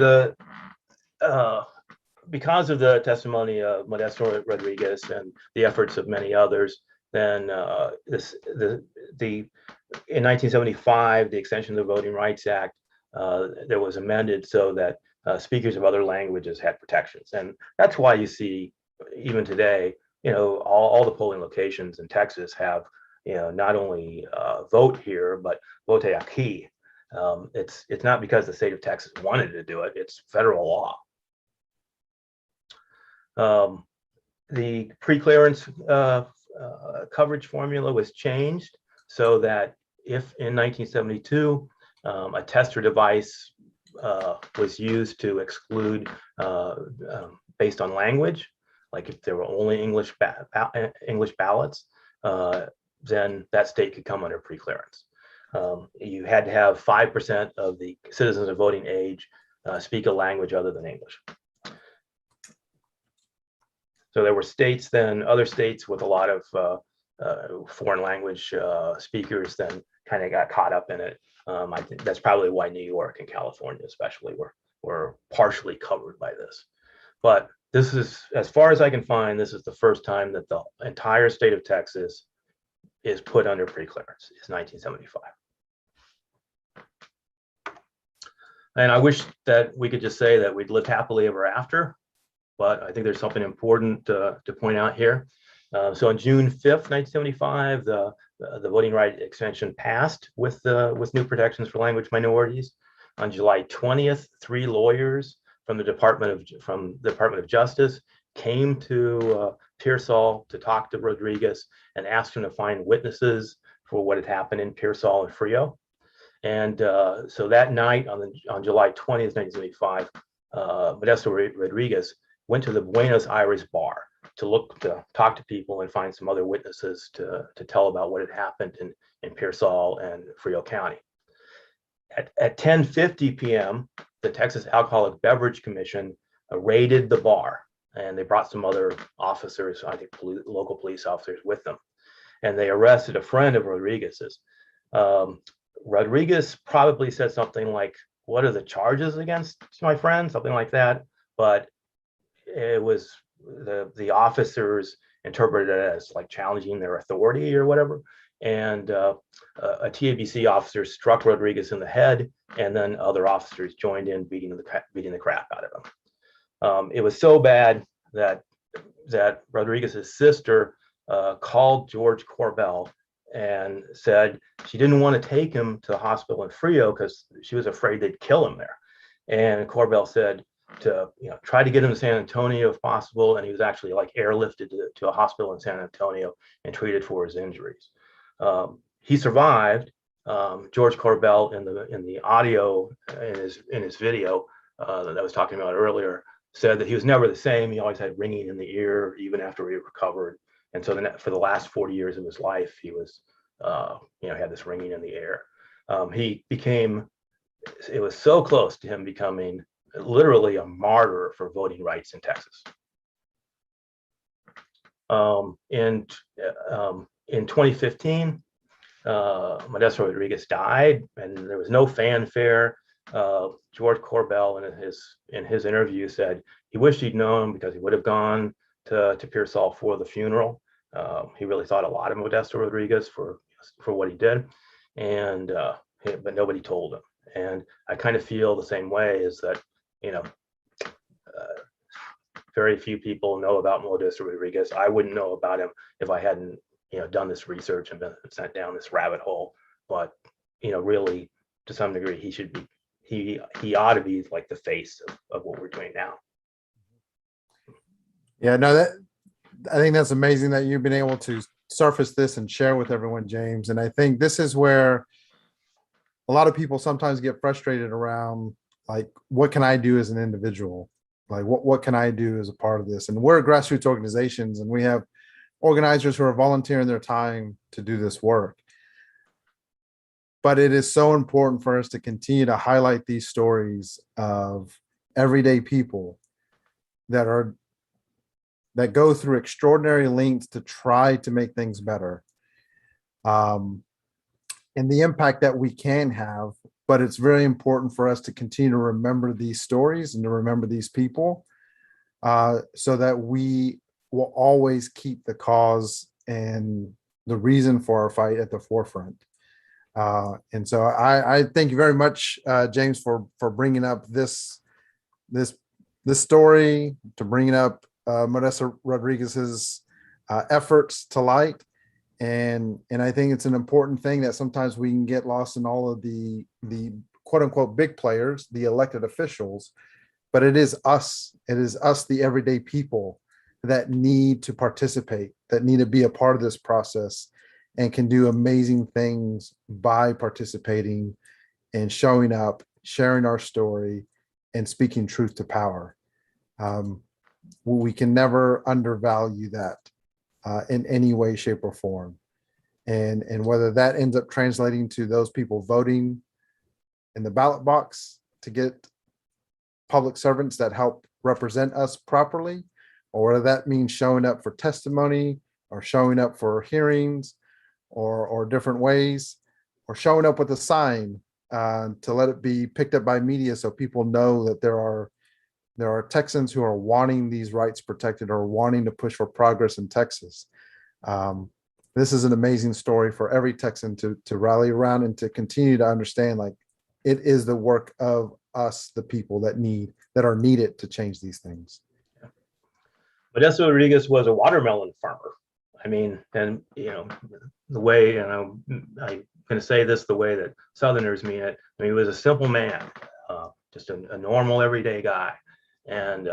because of the testimony of Modesto Rodriguez and the efforts of many others, then in 1975, the extension of the Voting Rights Act, that was amended so that speakers of other languages had protections. And that's why you see, even today, all the polling locations in Texas have, not only vote here, but vote aquí. It's not because the state of Texas wanted to do it, it's federal law. The preclearance coverage formula was changed so that if in 1972 a tester device was used to exclude based on language, like if there were only English ballots, then that state could come under preclearance. You had to have 5% of the citizens of voting age speak a language other than English. So there were states then, other states with a lot of foreign language speakers then kind of got caught up in it. I think that's probably why New York and California especially were partially covered by this. But this is, as far as I can find, this is the first time that the entire state of Texas is put under preclearance. It's 1975. And I wish that we could just say that we'd lived happily ever after, but I think there's something important to point out here. So on June 5th, 1975, the voting right extension passed with new protections for language minorities. On July 20th, 3 lawyers from the Department of Justice came to Pearsall to talk to Rodriguez and asked him to find witnesses for what had happened in Pearsall and Frio. And so that night on July 20th, 1975, Modesto Rodriguez went to the Buenos Aires bar to talk to people and find some other witnesses to tell about what had happened in Pearsall and Frio County. At 10:50 p.m., the Texas Alcoholic Beverage Commission raided the bar, and they brought some other officers, I think local police officers with them, and they arrested a friend of Rodriguez's. Rodriguez probably said something like, "What are the charges against my friend?" Something like that, but it was the officers interpreted it as like challenging their authority or whatever. And a TABC officer struck Rodriguez in the head, and then other officers joined in beating the crap out of him. It was so bad that Rodriguez's sister called George Corbell and said she didn't want to take him to the hospital in Frio because she was afraid they'd kill him there. And Corbell said to try to get him to San Antonio if possible, and he was actually like airlifted to a hospital in San Antonio and treated for his injuries. He survived. George Corbell in the audio in his video that I was talking about earlier said that he was never the same. He always had ringing in the ear even after he recovered, and so for the last 40 years of his life, he was had this ringing in the ear. It was so close to him becoming literally a martyr for voting rights in Texas. In 2015, Modesto Rodriguez died, and there was no fanfare. George Corbell in his interview said he wished he'd known because he would have gone to Pearsall for the funeral. He really thought a lot of Modesto Rodriguez for what he did, and but nobody told him. And I kind of feel the same way, is that very few people know about Modesto Rodriguez. I wouldn't know about him if I hadn't done this research and been sent down this rabbit hole. But really, to some degree, he ought to be like the face of what we're doing now. Yeah, no, I think that's amazing that you've been able to surface this and share with everyone, James. And I think this is where a lot of people sometimes get frustrated around like, what can I do as an individual? Like, what can I do as a part of this? And we're grassroots organizations, and we have organizers who are volunteering their time to do this work. But it is so important for us to continue to highlight these stories of everyday people that go through extraordinary lengths to try to make things better. And the impact that we can have, but it's very important for us to continue to remember these stories and to remember these people, so that we will always keep the cause and the reason for our fight at the forefront. And so I thank you very much, James, for bringing up this story, to bringing up Modesta Rodriguez's efforts to light. And I think it's an important thing that sometimes we can get lost in all of the quote unquote big players, the elected officials, but it is us, the everyday people, that need to participate, that need to be a part of this process, and can do amazing things by participating and showing up, sharing our story, and speaking truth to power. We can never undervalue that in any way, shape, or form. And whether that ends up translating to those people voting in the ballot box to get public servants that help represent us properly, or whether that means showing up for testimony or showing up for hearings or different ways, or showing up with a sign to let it be picked up by media so people know that there are Texans who are wanting these rights protected or wanting to push for progress in Texas. This is an amazing story for every Texan to rally around and to continue to understand, like, it is the work of us, the people that are needed to change these things. Modesta Rodriguez was a watermelon farmer. I mean, and the way, I'm going to say this the way that Southerners mean it. I mean, he was a simple man, just a normal everyday guy. And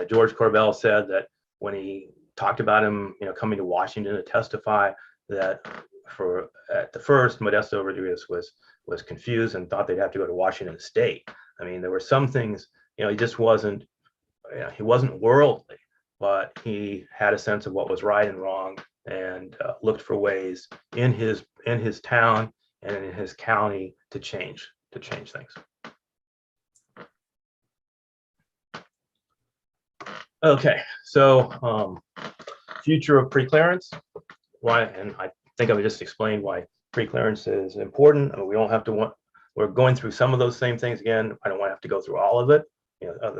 George Corbell said that when he talked about him, coming to Washington to testify, that at the first, Modesta Rodriguez was confused and thought they'd have to go to Washington State. I mean, there were some things, he just wasn't, he wasn't worldly, but he had a sense of what was right and wrong, and looked for ways in his town and in his county to change things. Okay, so future of preclearance. Why? And I think I would just explain why preclearance is important. I mean, we don't have to we're going through some of those same things again. I don't want to have to go through all of it. I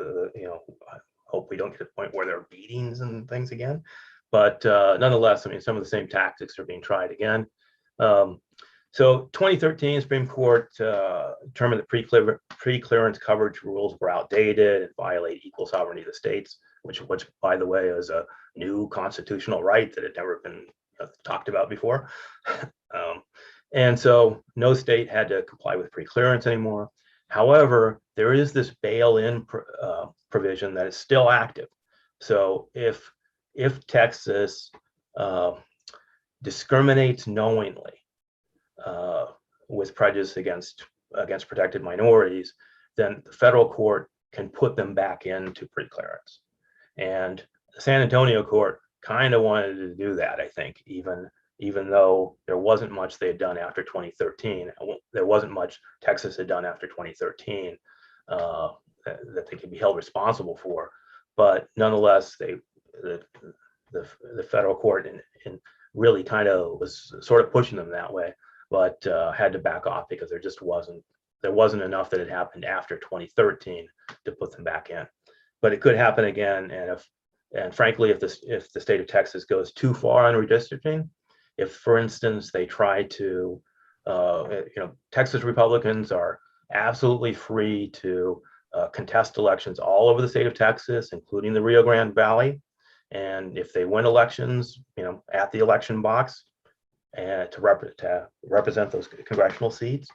hope we don't get to the point where there are beatings and things again. But nonetheless, I mean, some of the same tactics are being tried again. So 2013 Supreme Court determined that preclearance coverage rules were outdated and violate equal sovereignty of the states, which by the way is a new constitutional right that had never been talked about before. And so no state had to comply with preclearance anymore. However, there is this bail-in provision that is still active. So if Texas discriminates knowingly with prejudice against protected minorities, then the federal court can put them back into preclearance. And the San Antonio court kind of wanted to do that, I think, even though there wasn't much they had done after 2013. There wasn't much Texas had done after 2013 that they could be held responsible for. But nonetheless, the federal court and really kind of was sort of pushing them that way, but had to back off because there wasn't enough that had happened after 2013 to put them back in. But it could happen again, and frankly, if the state of Texas goes too far on redistricting, if, for instance, they try to, Texas Republicans are absolutely free to contest elections all over the state of Texas, including the Rio Grande Valley. And if they win elections, at the election box, and to represent those congressional seats,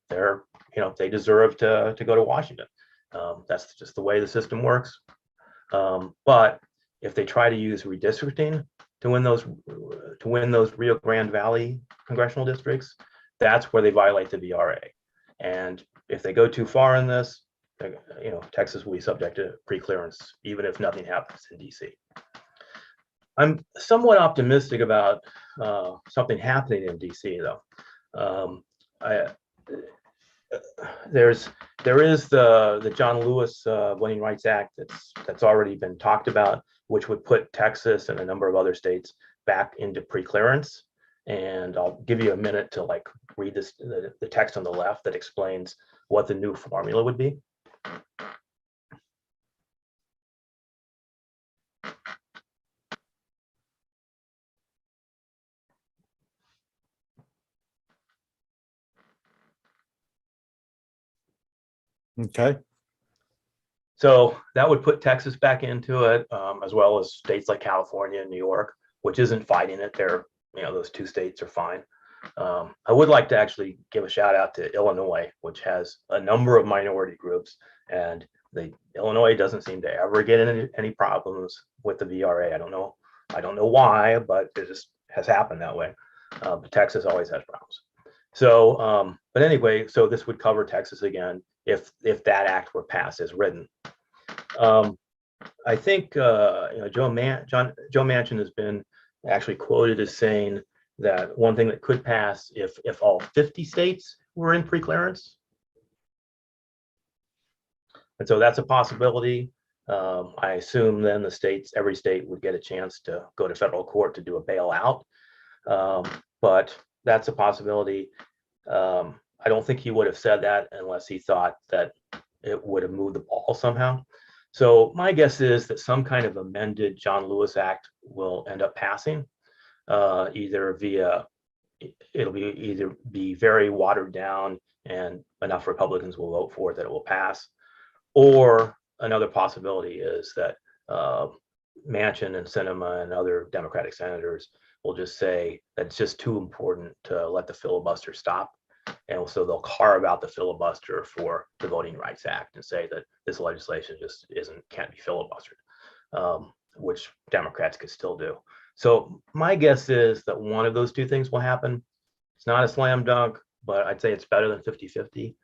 they deserve to go to Washington. That's just the way the system works. But if they try to use redistricting to win those Rio Grande Valley congressional districts, that's where they violate the VRA. And if they go too far in this, Texas will be subject to preclearance even if nothing happens in DC. I'm somewhat optimistic about something happening in DC though. I, there is the John Lewis Voting Rights Act that's already been talked about, which would put Texas and a number of other states back into preclearance. And I'll give you a minute to like read this the text on the left that explains what the new formula would be. Okay. So that would put Texas back into it, as well as states like California and New York, which isn't fighting it. Those two states are fine. I would like to actually give a shout out to Illinois, which has a number of minority groups, and Illinois doesn't seem to ever get any problems with the VRA. I don't know why, but it just has happened that way. But Texas always has problems. So, but anyway, so this would cover Texas again if that act were passed as written. I think Joe Manchin has been actually quoted as saying that one thing that could pass if all 50 states were in preclearance. And so that's a possibility. I assume then every state would get a chance to go to federal court to do a bailout. But that's a possibility. I don't think he would have said that unless he thought that it would have moved the ball somehow. So my guess is that some kind of amended John Lewis Act will end up passing, it'll either be very watered down and enough Republicans will vote for it that it will pass, or another possibility is that Manchin and Sinema and other Democratic senators will just say that it's just too important to let the filibuster stop. And so they'll carve out the filibuster for the Voting Rights Act and say that this legislation just can't be filibustered, which Democrats could still do. So my guess is that one of those two things will happen. It's not a slam dunk, but I'd say it's better than 50-50.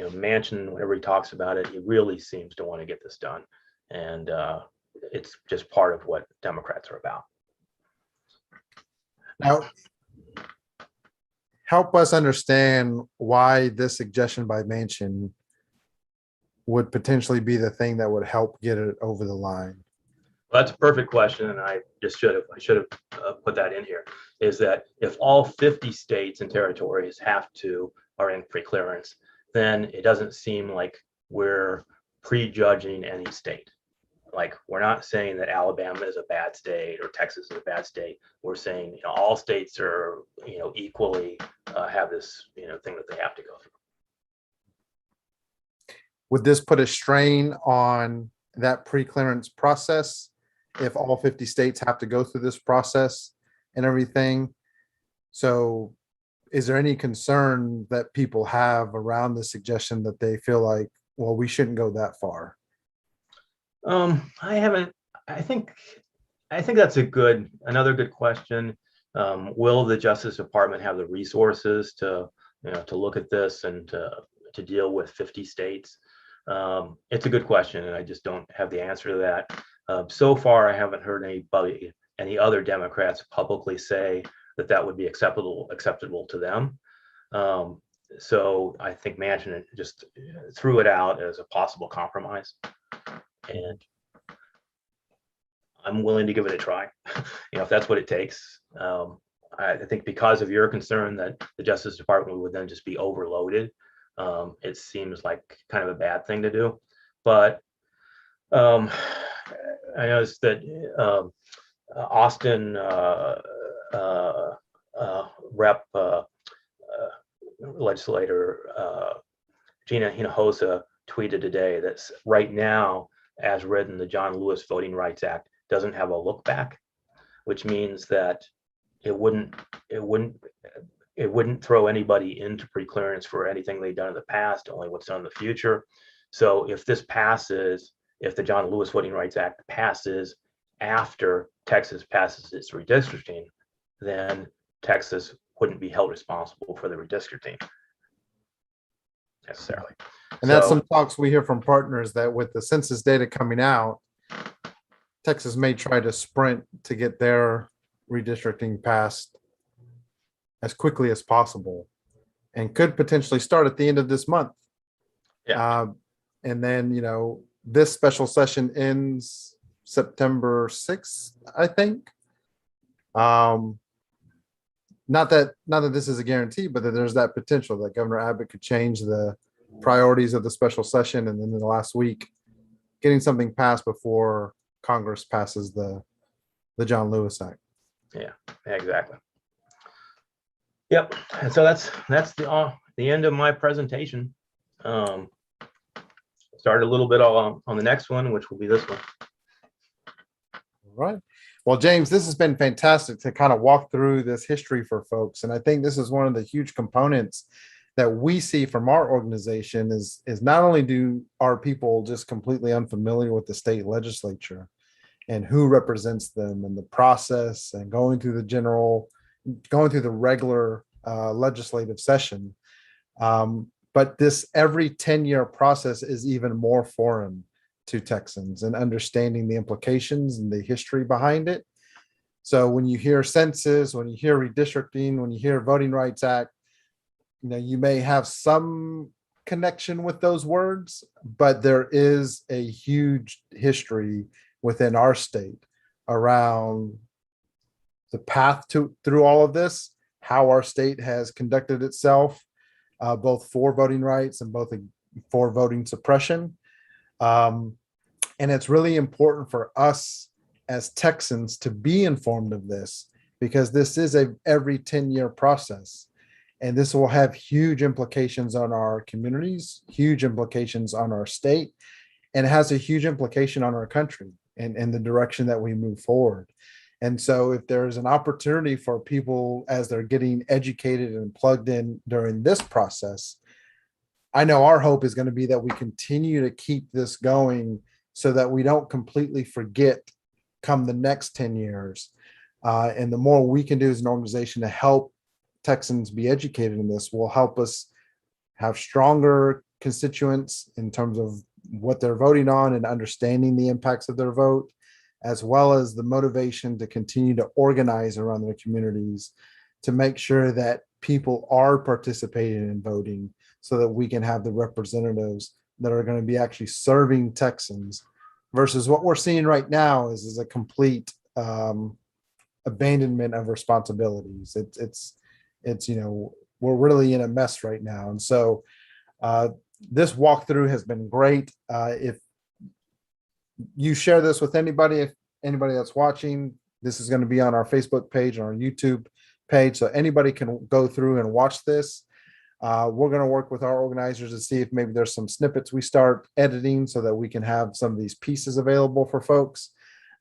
Manchin, whenever he talks about it, he really seems to want to get this done. And it's just part of what Democrats are about. Now, help us understand why this suggestion by Manchin would potentially be the thing that would help get it over the line. Well, that's a perfect question, and I should have put that in here. Is that if all 50 states and territories are in preclearance, then it doesn't seem like we're prejudging any state. Like, we're not saying that Alabama is a bad state or Texas is a bad state. We're saying all states are equally have this thing that they have to go through. Would this put a strain on that preclearance process if all 50 states have to go through this process and everything? So is there any concern that people have around the suggestion that they feel like, well, we shouldn't go that far? I think that's another good question. Will the Justice Department have the resources to look at this and to deal with 50 states? It's a good question, and I just don't have the answer to that. So far, I haven't heard any other Democrats publicly say that would be acceptable to them. So I think Manchin just threw it out as a possible compromise, and I'm willing to give it a try, if that's what it takes. I think because of your concern that the Justice Department would then just be overloaded, it seems like kind of a bad thing to do. But I noticed that Austin Rep legislator Gina Hinojosa tweeted today that right now, as written, the John Lewis Voting Rights Act doesn't have a look back, which means that it wouldn't throw anybody into preclearance for anything they've done in the past, only what's done in the future. So if this passes, if the John Lewis Voting Rights Act passes after Texas passes its redistricting, then Texas wouldn't be held responsible for the redistricting. necessarily. And that's So some talks we hear from partners that with the census data coming out, Texas may try to sprint to get their redistricting passed as quickly as possible and could potentially start at the end of this month. yeah, And then, this special session ends September 6th, I think. Not that this is a guarantee, but that there's that potential that Governor Abbott could change the priorities of the special session, and then in the last week, getting something passed before Congress passes the John Lewis Act. yeah, exactly. Yep. And so that's the end of my presentation. Start a little bit on the next one, which will be this one. All right. Well, James, this has been fantastic to kind of walk through this history for folks. And I think this is one of the huge components that we see from our organization is not only do our people just completely unfamiliar with the state legislature and who represents them and the process and going through the regular legislative session. But this every 10-year process is even more foreign to Texans and understanding the implications and the history behind it. So when you hear census, when you hear redistricting, when you hear Voting Rights Act, you may have some connection with those words, but there is a huge history within our state around the path through all of this, how our state has conducted itself, both for voting rights and both for voting suppression. And it's really important for us as Texans to be informed of this because this is a every 10-year process. And this will have huge implications on our communities, huge implications on our state, and it has a huge implication on our country and the direction that we move forward. And so if there's an opportunity for people as they're getting educated and plugged in during this process, I know our hope is going to be that we continue to keep this going so that we don't completely forget come the next 10 years. And the more we can do as an organization to help Texans be educated in this will help us have stronger constituents in terms of what they're voting on and understanding the impacts of their vote, as well as the motivation to continue to organize around their communities to make sure that people are participating in voting so that we can have the representatives that are going to be actually serving Texans versus what we're seeing right now is a complete abandonment of responsibilities. It's we're really in a mess right now. And so this walkthrough has been great. If you share this with anybody, if anybody that's watching, this is going to be on our Facebook page and our YouTube page. So anybody can go through and watch this. We're going to work with our organizers to see if maybe there's some snippets we start editing so that we can have some of these pieces available for folks.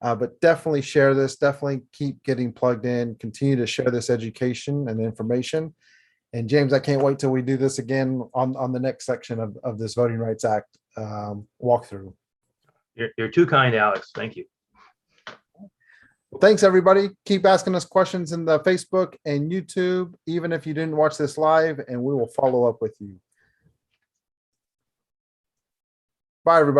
But definitely share this, definitely keep getting plugged in, continue to share this education and information. And James, I can't wait till we do this again on the next section of this Voting Rights Act walkthrough. You're too kind, Alex. Thank you. Well, thanks, everybody. Keep asking us questions in the Facebook and YouTube, even if you didn't watch this live, and we will follow up with you. Bye, everybody.